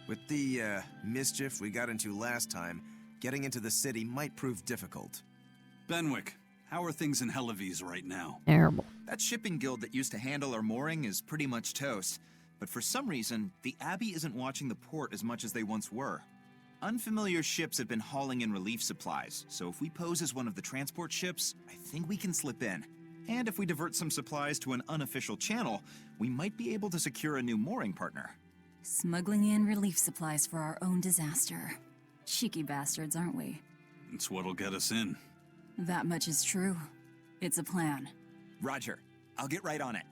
With the mischief we got into last time, getting into the city might prove difficult. Benwick, how are things in Helives right now? Terrible. That shipping guild that used to handle our mooring is pretty much toast. But for some reason, the Abbey isn't watching the port as much as they once were. Unfamiliar ships have been hauling in relief supplies, so if we pose as one of the transport ships, I think we can slip in. And if we divert some supplies to an unofficial channel, we might be able to secure a new mooring partner. Smuggling in relief supplies for our own disaster. Cheeky bastards, aren't we? It's what'll get us in. That much is true. It's a plan. Roger. I'll get right on it.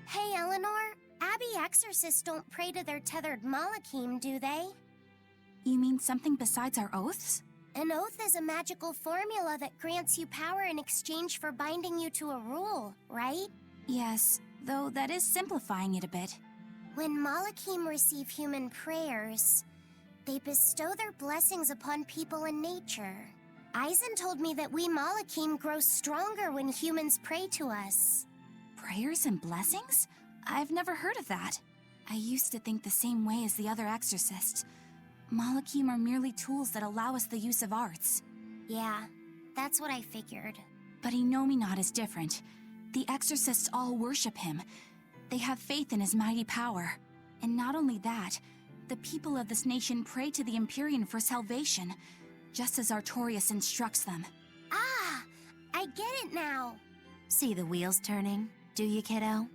Hey, Eleanor. Abbey exorcists don't pray to their tethered Malachim, do they? You mean something besides our oaths? An oath is a magical formula that grants you power in exchange for binding you to a rule, right? Yes, though that is simplifying it a bit. When Malachim receive human prayers, they bestow their blessings upon people and nature. Eisen told me that we Malachim grow stronger when humans pray to us. Prayers and blessings? I've never heard of that. I used to think the same way as the other exorcists. Malachim are merely tools that allow us the use of arts. Yeah, that's what I figured. But Innominat is different. The exorcists all worship him. They have faith in his mighty power. And not only that, the people of this nation pray to the Empyrean for salvation, just as Artorias instructs them. Ah, I get it now. See the wheels turning, do you, kiddo?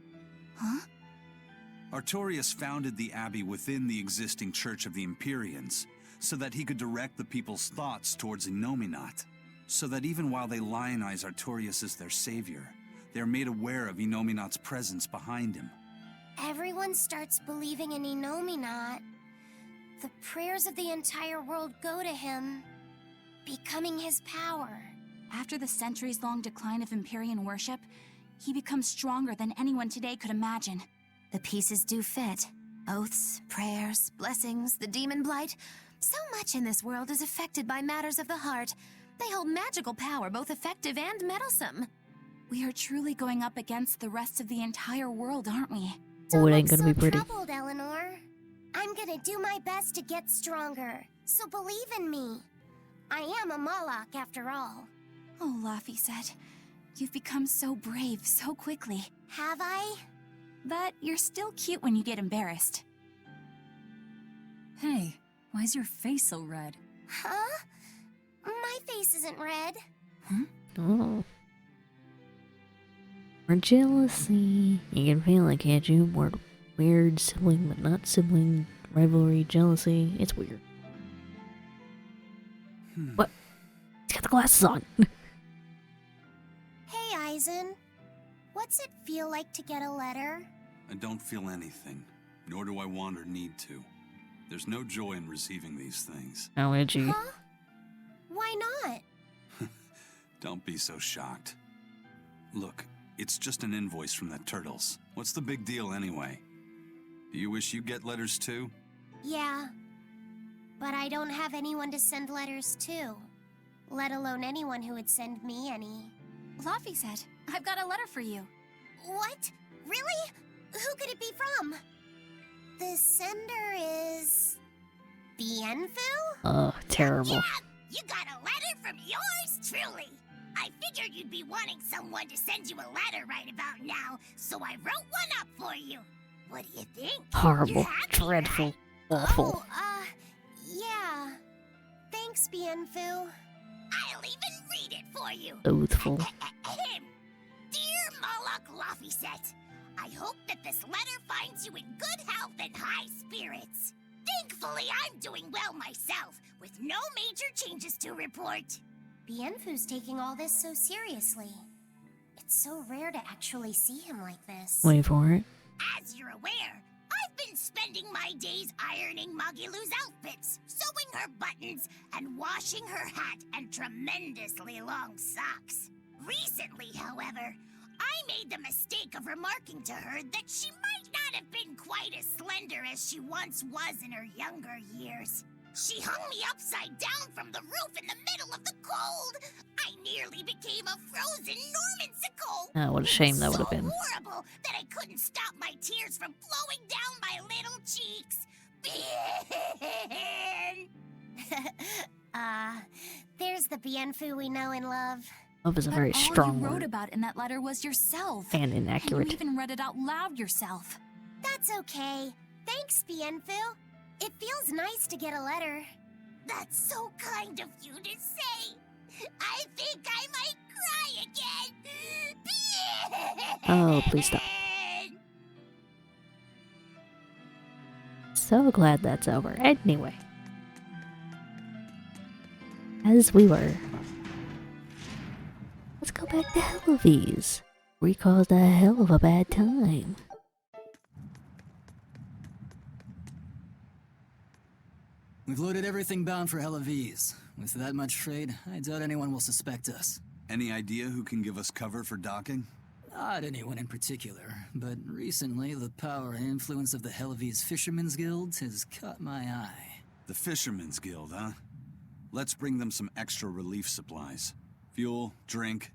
Huh? Artorias founded the Abbey within the existing Church of the Empyreans, so that he could direct the people's thoughts towards Innominat, so that even while they lionize Artorias as their savior, they are made aware of Innominat's presence behind him. Everyone starts believing in Innominat. The prayers of the entire world go to him, becoming his power. After the centuries-long decline of Empyrean worship, he becomes stronger than anyone today could imagine. The pieces do fit. Oaths, prayers, blessings, the demon blight. So much in this world is affected by matters of the heart. They hold magical power, both effective and meddlesome. We are truly going up against the rest of the entire world, aren't we? Oh, it ain't gonna be pretty. Don't look so troubled, Eleanor. I'm gonna do my best to get stronger, so believe in me. I am a Malak after all. Oh, Laphicet, you've become so brave so quickly. Have I? But you're still cute when you get embarrassed. Hey, why's your face so red? Huh? My face isn't red. Oh. Or jealousy. You can feel it, can't you? Weird sibling, but not sibling. Rivalry, jealousy. It's weird. What? He's got the glasses on. Hey, Eisen. What's it feel like to get a letter? I don't feel anything, nor do I want or need to. There's no joy in receiving these things. How edgy. Huh? Why not? Don't be so shocked. Look, it's just an invoice from the turtles. What's the big deal anyway? Do you wish you get letters too? Yeah. But I don't have anyone to send letters to. Let alone anyone who would send me any. Laphicet, I've got a letter for you. What? Really? Who could it be from? The sender is... Bienfu? Oh, terrible. Yeah, you got a letter from yours truly. I figured you'd be wanting someone to send you a letter right about now, so I wrote one up for you. What do you think? Horrible, dreadful, awful. Oh, yeah. Thanks, Bienfu. I'll even read it for you. Oathful. Dear Malak Laphicet, I hope that this letter finds you in good health and high spirits. Thankfully, I'm doing well myself, with no major changes to report. Bienfu's taking all this so seriously. It's so rare to actually see him like this. Wait for it. As you're aware, I've been spending my days ironing Magilu's outfits, sewing her buttons, and washing her hat and tremendously long socks. Recently, however, I made the mistake of remarking to her that she might not have been quite as slender as she once was in her younger years. She hung me upside down from the roof in the middle of the cold. I nearly became a frozen Normansicle. Oh, what a shame that would have been. So horrible that I couldn't stop my tears from flowing down my little cheeks. There's the Bienfu we know and love. Love is a very strong All you wrote word. about in that letter was yourself. And inaccurate. And you even read it out loud yourself. That's okay. Thanks, Bienfu. It feels nice to get a letter. That's so kind of you to say. I think I might cry again. Oh, please stop. So glad that's over. Anyway. As we were. Let's go back to Helavies. We caused a hell of a bad time. We've loaded everything bound for Helavies. With that much freight, I doubt anyone will suspect us. Any idea who can give us cover for docking? Not anyone in particular, but recently the power and influence of the Hellevies Fishermen's Guild has caught my eye. The Fishermen's Guild, huh? Let's bring them some extra relief supplies. Fuel, drink,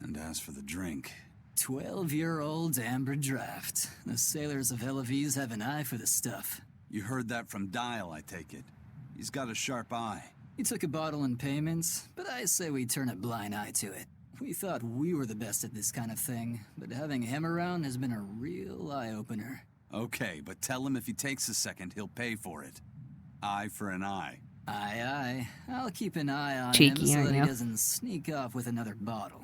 and as for the drink... 12-year-old amber draft. The sailors of Hellevies have an eye for the stuff. You heard that from Dial, I take it. He's got a sharp eye. He took a bottle in payments, but I say we turn a blind eye to it. We thought we were the best at this kind of thing, but having him around has been a real eye-opener. Okay, but tell him if he takes a second, he'll pay for it. Eye for an eye. Aye, aye. I'll keep an eye on Cheeky, him so that he aren't ya? doesn't sneak off with another bottle.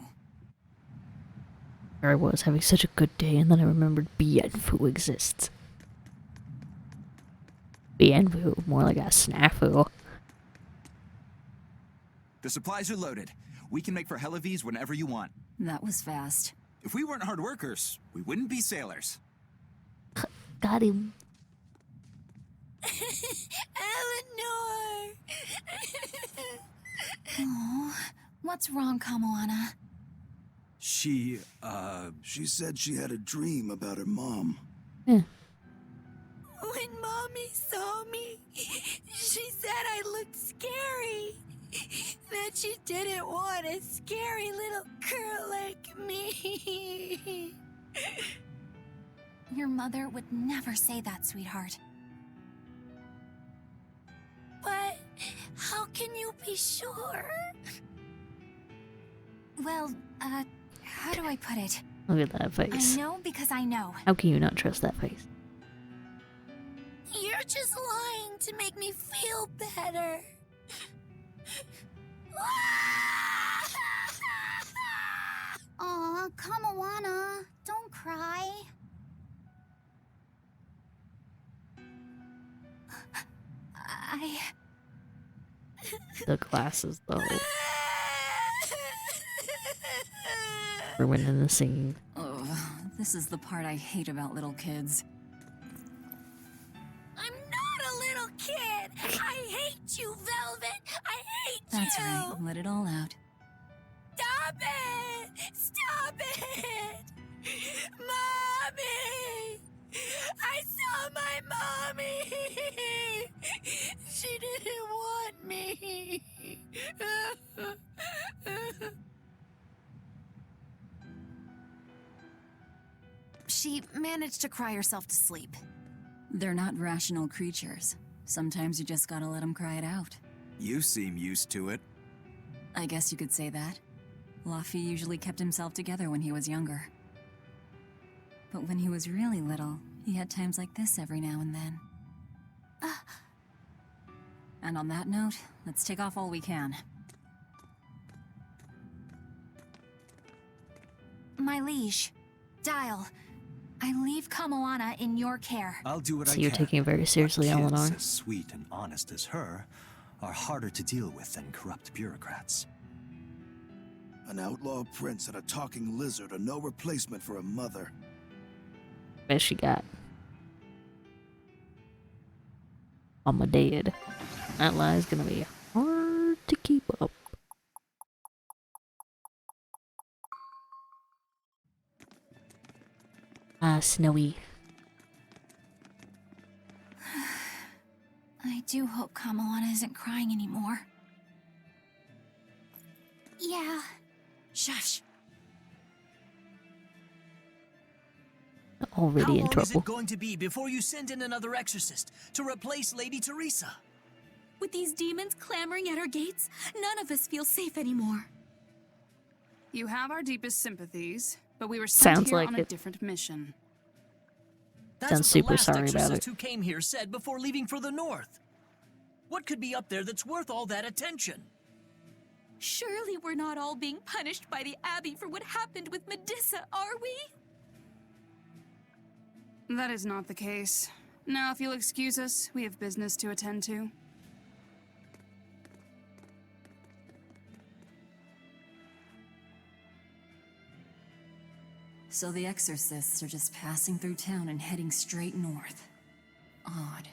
There I was having such a good day, and then I remembered Bienfu exists. Bienfu, more like a snafu. The supplies are loaded. We can make for Hellevies whenever you want. That was fast. If we weren't hard workers, we wouldn't be sailors. Got him. Eleanor! Oh, what's wrong, Kamoana? She said she had a dream about her mom. When Mommy saw me, she said I looked scary. That she didn't want a scary little girl like me. Your mother would never say that, sweetheart. But how can you be sure? Well, how do I put it? Look at that face. I know because I know. How can you not trust that face? You're just lying to make me feel better. Aw, Kamawana, don't cry. The glasses, though. Ruining the scene. Oh, this is the part I hate about little kids. I'm not a little kid. I hate you, Velvet. I hate That's you. right, let it all out. Stop it! Stop it! Mommy! I saw my mommy! She didn't want me! She managed to cry herself to sleep. They're not rational creatures. Sometimes you just gotta let them cry it out. You seem used to it. I guess you could say that. Laffy usually kept himself together when he was younger. But when he was really little, he had times like this every now and then. And on that note, let's take off all we can. My liege, Dial, I leave Kamoana in your care. I'll do what I So can. you're taking it very seriously, But Eleanor. kids as sweet and honest as her are harder to deal with than corrupt bureaucrats. An outlaw prince and a talking lizard are no replacement for a mother. Best she got. Mama dead. That lie's gonna be hard to keep up. Snowy. I do hope Kamoana isn't crying anymore. Yeah. Shush. Already How in long is trouble. it going to be before you send in another exorcist to replace Lady Teresa? With these demons clamoring at our gates, none of us feel safe anymore. You have our deepest sympathies, but we were sent Sounds here like on it. a different mission. That's Sounds what super the last sorry about exorcist it. who came here said before leaving for the north. What could be up there that's worth all that attention? Surely we're not all being punished by the Abbey for what happened with Medusa, are we? That is not the case. Now, if you'll excuse us, we have business to attend to. So the exorcists are just passing through town and heading straight north. Odd.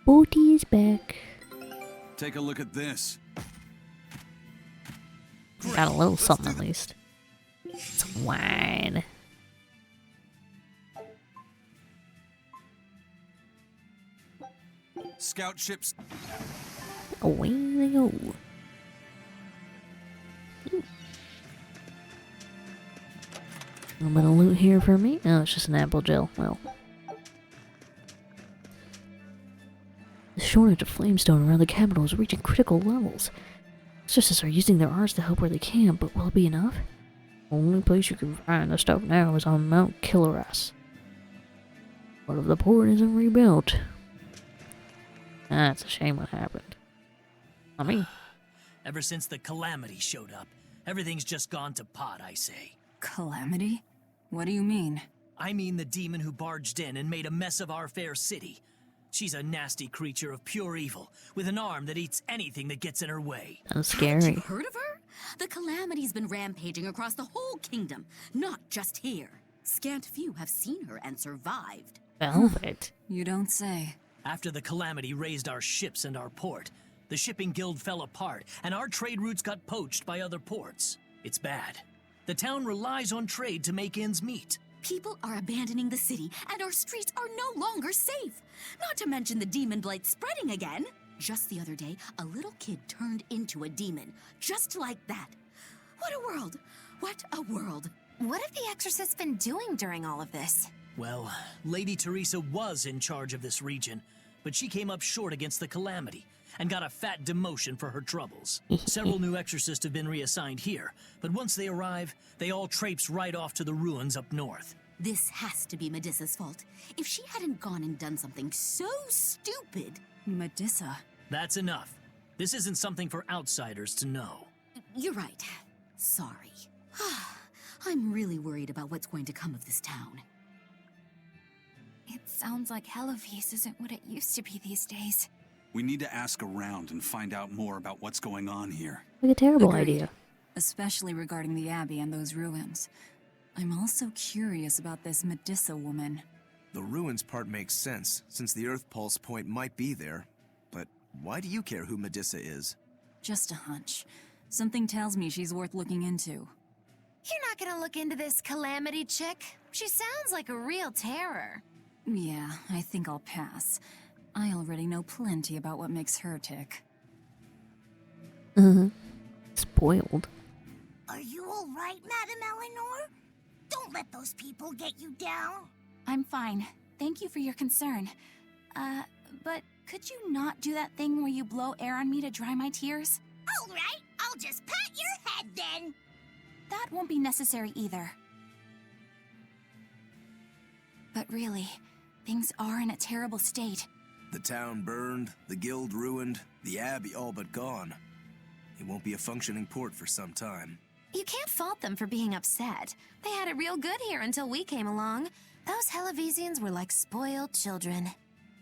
Booty is back. Take a look at this. Got a little something at least. It's wine. Scout ships. Away they go. A little bit of loot here for me. Oh, it's just an apple gel. Well. The shortage of flamestone around the capital is reaching critical levels. Exorcists are using their arts to help where they can, but will it be enough? Only place you can find the stuff now is on Mount Killeras. What if the port isn't rebuilt? That's a shame what happened. I mean... Ever since the Calamity showed up, everything's just gone to pot, I say. Calamity? What do you mean? I mean the demon who barged in and made a mess of our fair city. She's a nasty creature of pure evil, with an arm that eats anything that gets in her way. That's scary. Haven't you heard of her? The Calamity's been rampaging across the whole kingdom, not just here. Scant few have seen her and survived. Velvet. You don't say. After the Calamity raised our ships and our port, the shipping guild fell apart, and our trade routes got poached by other ports. It's bad. The town relies on trade to make ends meet. People are abandoning the city, and our streets are no longer safe. Not to mention the demon blight spreading again. Just the other day, a little kid turned into a demon. Just like that. What a world. What a world. What have the exorcists been doing during all of this? Well, Lady Teresa was in charge of this region, but she came up short against the Calamity and got a fat demotion for her troubles. Several new exorcists have been reassigned here, but once they arrive, they all traipse right off to the ruins up north. This has to be Medissa's fault. If she hadn't gone and done something so stupid... Medissa? That's enough. This isn't something for outsiders to know. You're right. Sorry. I'm really worried about what's going to come of this town. It sounds like Helivis isn't what it used to be these days. We need to ask around and find out more about what's going on here. Like a terrible Agreed. idea. Especially regarding the Abbey and those ruins. I'm also curious about this Medissa woman. The ruins part makes sense, since the Earth Pulse point might be there. But why do you care who Medissa is? Just a hunch. Something tells me she's worth looking into. You're not gonna look into this Calamity chick? She sounds like a real terror. Yeah, I think I'll pass. I already know plenty about what makes her tick. Spoiled. Are you all right, Madame Eleanor? Don't let those people get you down. I'm fine. Thank you for your concern. But could you not do that thing where you blow air on me to dry my tears? All right, I'll just pat your head then. That won't be necessary either. But really, things are in a terrible state. The town burned, the guild ruined, the abbey all but gone. It won't be a functioning port for some time. You can't fault them for being upset. They had it real good here until we came along. Those Helivesians were like spoiled children.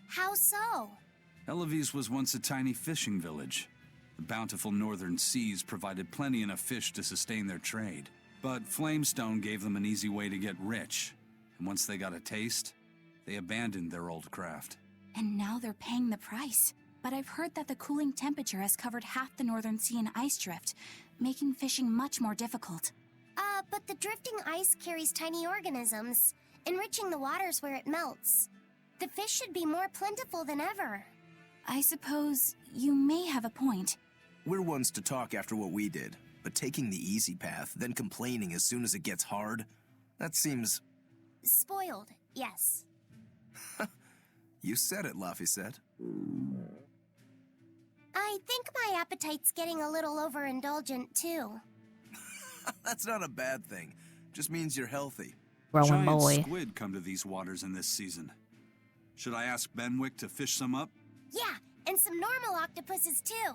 How so? Helivis was once a tiny fishing village. The bountiful northern seas provided plenty enough fish to sustain their trade. But Flamestone gave them an easy way to get rich. And once they got a taste, they abandoned their old craft. And now they're paying the price. But I've heard that the cooling temperature has covered half the northern sea in ice drift, making fishing much more difficult. But the drifting ice carries tiny organisms, enriching the waters where it melts. The fish should be more plentiful than ever. I suppose you may have a point. We're ones to talk after what we did, but taking the easy path, then complaining as soon as it gets hard, that seems... Spoiled, yes. You said it, Laphicet. I think my appetite's getting a little overindulgent, too. That's not a bad thing. Just means you're healthy. Growing Giant boy. squid come to these waters in this season. Should I ask Benwick to fish some up? Yeah, and some normal octopuses, too.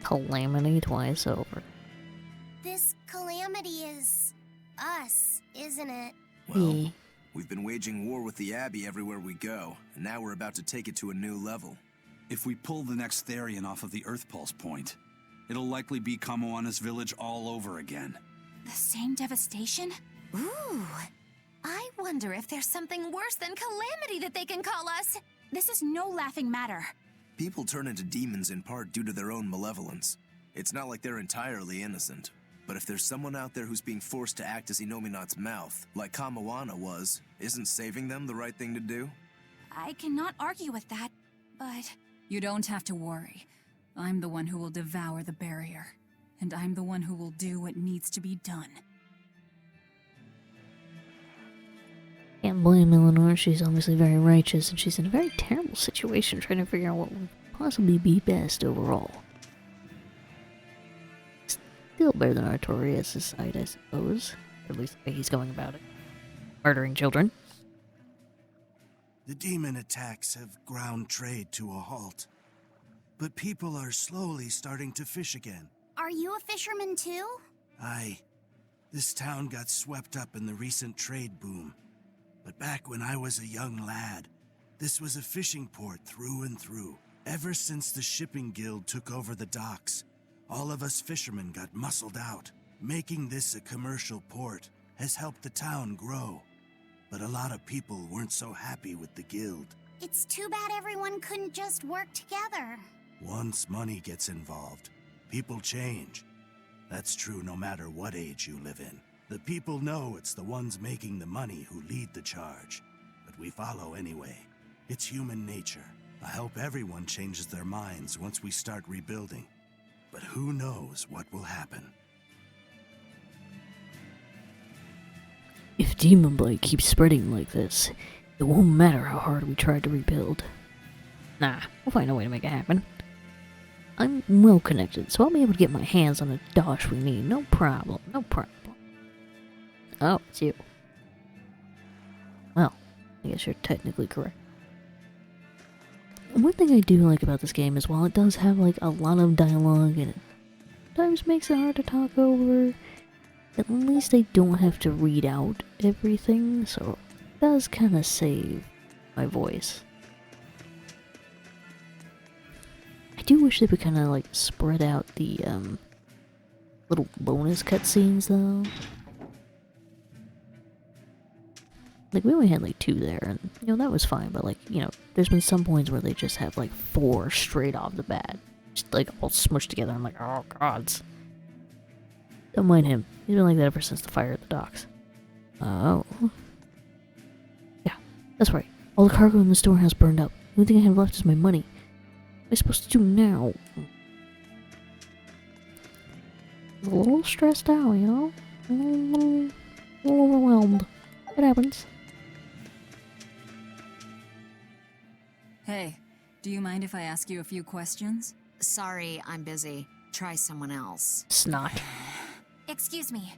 Calamity twice over. This Calamity is... us, isn't it? Well, we've been waging war with the Abbey everywhere we go, and now we're about to take it to a new level. If we pull the next Therian off of the Earth Pulse point, it'll likely be Kamoana's village all over again. The same devastation? Ooh. wonder if there's something worse than Calamity that they can call us. This is no laughing matter. People turn into demons in part due to their own malevolence. It's not like they're entirely innocent. But if there's someone out there who's being forced to act as Inominat's mouth, like Kamawana was, isn't saving them the right thing to do? I cannot argue with that, but... You don't have to worry. I'm the one who will devour the barrier. And I'm the one who will do what needs to be done. Can't blame Eleanor, she's obviously very righteous, and she's in a very terrible situation trying to figure out what would possibly be best overall. Still better than Artorias' side, I suppose. Or at least the way he's going about it. Murdering children. The demon attacks have ground trade to a halt. But people are slowly starting to fish again. Are you a fisherman too? Aye. This town got swept up in the recent trade boom. But back when I was a young lad, this was a fishing port through and through. Ever since the shipping guild took over the docks, all of us fishermen got muscled out. Making this a commercial port has helped the town grow. But a lot of people weren't so happy with the guild. It's too bad everyone couldn't just work together. Once money gets involved, people change. That's true no matter what age you live in. The people know it's the ones making the money who lead the charge. But we follow anyway. It's human nature. I hope everyone changes their minds once we start rebuilding. But who knows what will happen. If Demon Blight keeps spreading like this, it won't matter how hard we try to rebuild. Nah, we'll find a way to make it happen. I'm well connected, so I'll be able to get my hands on the dosh we need. No problem, no problem. Oh, it's you. Well, I guess you're technically correct. One thing I do like about this game is while it does have like a lot of dialogue and it sometimes makes it hard to talk over, at least I don't have to read out everything, so it does kind of save my voice. I do wish they would kind of like spread out the little bonus cutscenes though. Like, we only had like 2 there, and, you know, that was fine, but, like, you know, there's been some points where they just have, like, 4 straight off the bat. Just, like, all smushed together. I'm like, oh, gods. Don't mind him. He's been like that ever since the fire at the docks. Oh. Yeah, that's right. All the cargo in the storehouse burned up. The only thing I have left is my money. What am I supposed to do now? I'm a little stressed out, you know? A little overwhelmed. It happens. Hey, do you mind if I ask you a few questions? Sorry, I'm busy. Try someone else. Snot. Excuse me.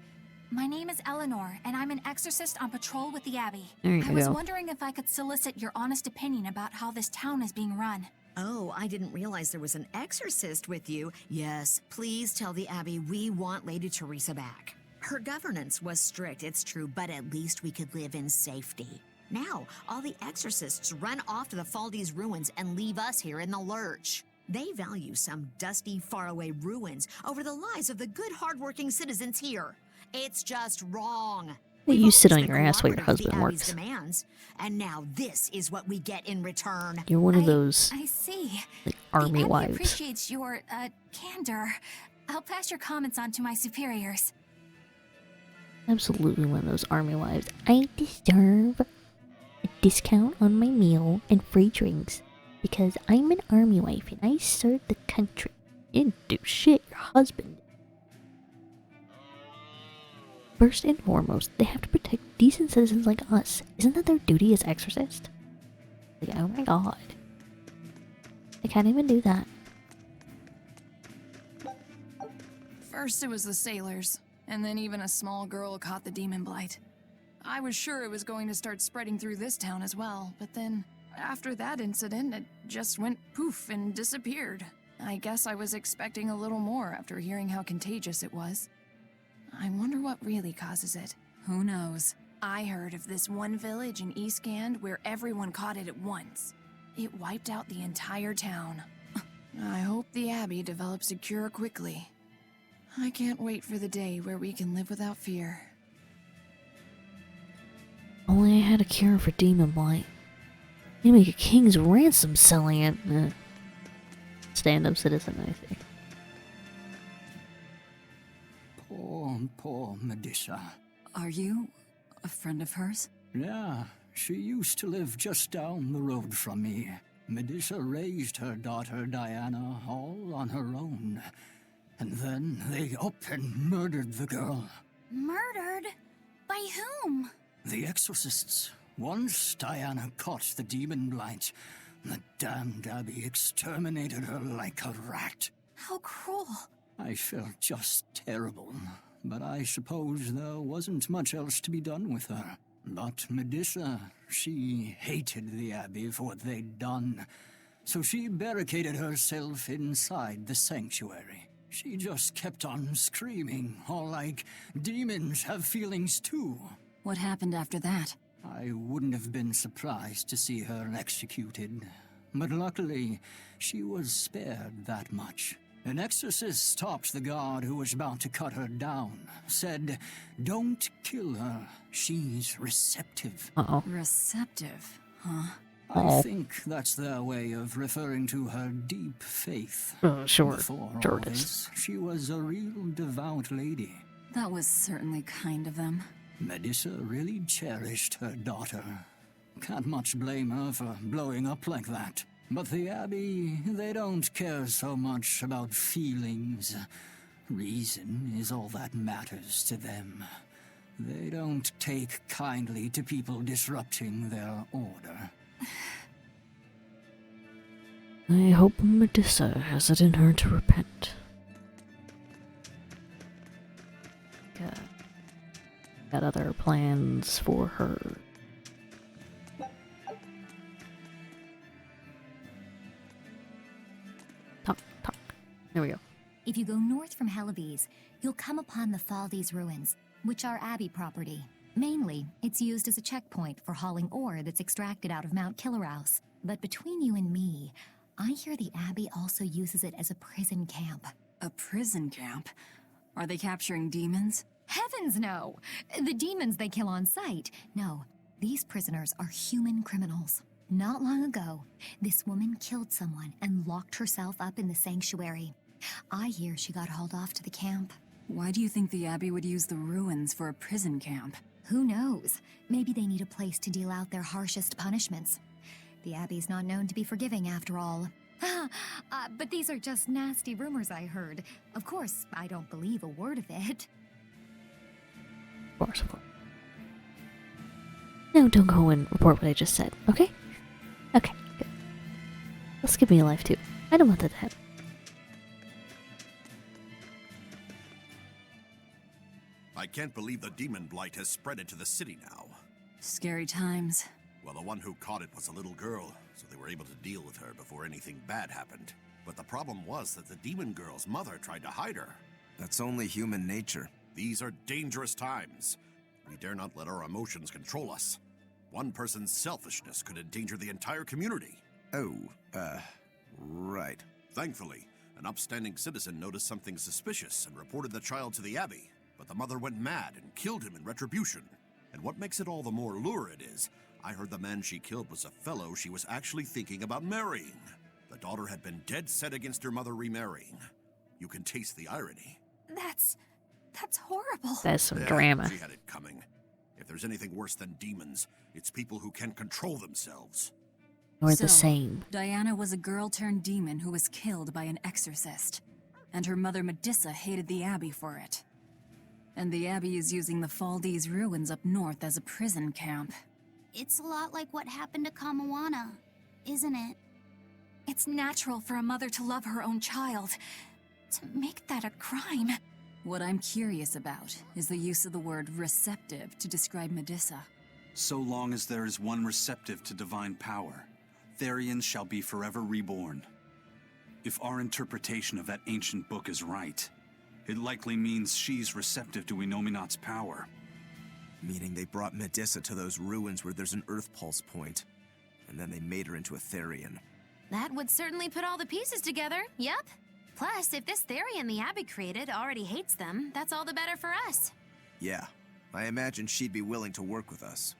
My name is Eleanor, and I'm an exorcist on patrol with the Abbey. There you I was go. wondering if I could solicit your honest opinion about how this town is being run. Oh, I didn't realize there was an exorcist with you. Yes, please tell the Abbey we want Lady Teresa back. Her governance was strict, it's true, but at least we could live in safety. Now, all the exorcists run off to the Faldi's ruins and leave us here in the lurch. They value some dusty, faraway ruins over the lives of the good, hardworking citizens here. It's just wrong. Well, you sit on your ass while your husband works. Demands, and now this is what we get in return. You're one of those, I see. like, army the Abbey wives. appreciates your, candor. I'll pass your comments on to my superiors. Absolutely one of those army wives. I deserve a discount on my meal and free drinks because I'm an army wife and I serve the country. You didn't do shit, your husband did. First and foremost, they have to protect decent citizens like us. Isn't that their duty as exorcists? Like, oh my god. They can't even do that. First it was the sailors, and then even a small girl caught the demon blight. I was sure it was going to start spreading through this town as well, but then, after that incident, it just went poof and disappeared. I guess I was expecting a little more after hearing how contagious it was. I wonder what really causes it. Who knows? I heard of this one village in East Gand where everyone caught it at once. It wiped out the entire town. I hope the Abbey develops a cure quickly. I can't wait for the day where we can live without fear. Only I got a cure for demon blight. You make a king's ransom selling it. Stand-up citizen, I think. Poor Medusa. Are you a friend of hers? Yeah, she used to live just down the road from me. Medusa raised her daughter Diana all on her own. And then they up and murdered the girl. Murdered? By whom? The exorcists. Once Diana caught the demon blight, the damned abbey exterminated her like a rat. How cruel. I felt just terrible, but I suppose there wasn't much else to be done with her. But Medusa, she hated the abbey for what they'd done, so she barricaded herself inside the sanctuary. She just kept on screaming, all like, demons have feelings too. What happened after that? I wouldn't have been surprised to see her executed, but luckily, she was spared that much. An exorcist stopped the guard who was about to cut her down, said, "Don't kill her, she's receptive." Uh-oh. Receptive, huh? I think that's their way of referring to her deep faith. Sure. Before Sure all it is. this, she was a real devout lady. That was certainly kind of them. Medusa really cherished her daughter. Can't much blame her for blowing up like that. But the Abbey, they don't care so much about feelings. Reason is all that matters to them. They don't take kindly to people disrupting their order. I hope Medusa has it in her to repent. Got other plans for her. Talk. There we go. If you go north from Hellebes, you'll come upon the Faldes ruins, which are Abbey property. Mainly, it's used as a checkpoint for hauling ore that's extracted out of Mount Killerhouse. But between you and me, I hear the Abbey also uses it as a prison camp. A prison camp? Are they capturing demons? Heavens no! The demons they kill on sight. No, these prisoners are human criminals. Not long ago, this woman killed someone and locked herself up in the sanctuary. I hear she got hauled off to the camp. Why do you think the Abbey would use the ruins for a prison camp? Who knows? Maybe they need a place to deal out their harshest punishments. The Abbey's not known to be forgiving after all. But these are just nasty rumors I heard. Of course, I don't believe a word of it. Of course. No, don't go and report what I just said, okay? Okay, good. Let's give me a life too. I don't want that to happen. I can't believe the demon blight has spread into the city now. Scary times. Well, the one who caught it was a little girl, so they were able to deal with her before anything bad happened. But the problem was that the demon girl's mother tried to hide her. That's only human nature. These are dangerous times. We dare not let our emotions control us. One person's selfishness could endanger the entire community. Oh, right. Thankfully, an upstanding citizen noticed something suspicious and reported the child to the Abbey. But the mother went mad and killed him in retribution. And what makes it all the more lurid is, I heard the man she killed was a fellow she was actually thinking about marrying. The daughter had been dead set against her mother remarrying. You can taste the irony. That's horrible. That's some Yeah, drama. She had it coming. If there's anything worse than demons, it's people who can't control themselves. Or So, the same. Diana was a girl turned demon who was killed by an exorcist. And her mother Medusa hated the Abbey for it. And the Abbey is using the Faldes ruins up north as a prison camp. It's a lot like what happened to Kamawana, isn't it? It's natural for a mother to love her own child. To make that a crime. What I'm curious about is the use of the word receptive to describe Medusa. So long as there is one receptive to divine power, Therians shall be forever reborn. If our interpretation of that ancient book is right, it likely means she's receptive to Inominat's power. Meaning they brought Medusa to those ruins where there's an Earth Pulse point, and then they made her into a Therian. That would certainly put all the pieces together, yep. Plus, if this Therian the Abbey created already hates them, that's all the better for us. Yeah, I imagine she'd be willing to work with us.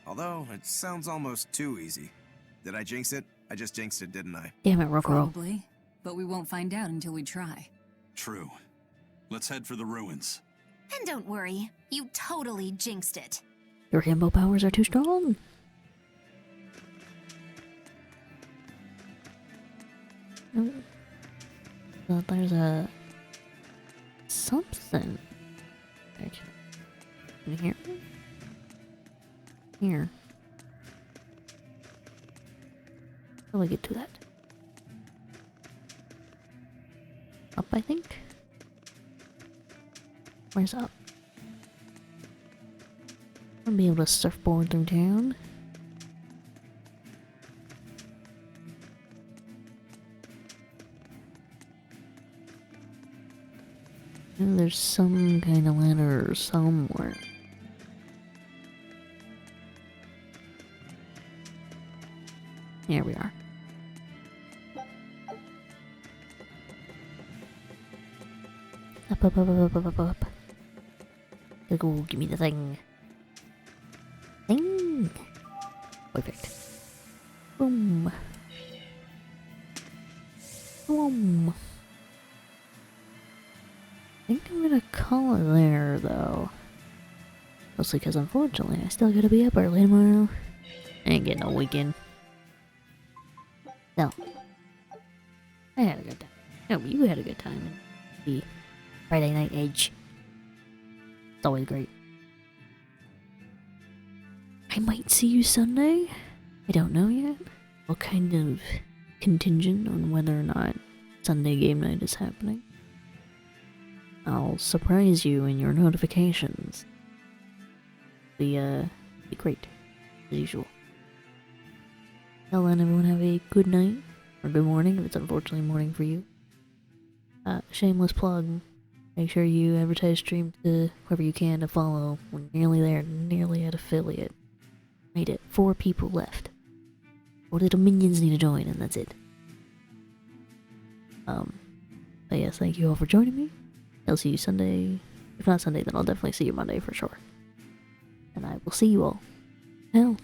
Although, it sounds almost too easy. Did I jinx it? I just jinxed it, didn't I? Damn it, Rocco. Probably, but we won't find out until we try. True. Let's head for the ruins. And don't worry, you totally jinxed it. Your himbo powers are too strong. So there's a something actually in here. Here. How do I get to that? Up, I think. Where's up? I'll be able to surfboard through town. And there's some kind of ladder somewhere. Here we are. Up, up, up, up, up, up, up. Go, give me the thing. Thing. Perfect. Boom. Boom. I think I'm gonna call it there, though. Mostly because, unfortunately, I still gotta be up early tomorrow. I ain't getting no weekend. No. I had a good time. No, you had a good time in the Friday Night Edge. It's always great. I might see you Sunday. I don't know yet. All kind of contingent on whether or not Sunday game night is happening. I'll surprise you in your notifications. Be great, as usual. Till then, everyone have a good night, or good morning if it's unfortunately morning for you. Shameless plug. Make sure you advertise stream to whoever you can to follow. We're nearly there, nearly at affiliate. Made it. 4 people left. 4 little minions need to join, and that's it. But yes, thank you all for joining me. I'll see you Sunday. If not Sunday, then I'll definitely see you Monday for sure. And I will see you all. Hell.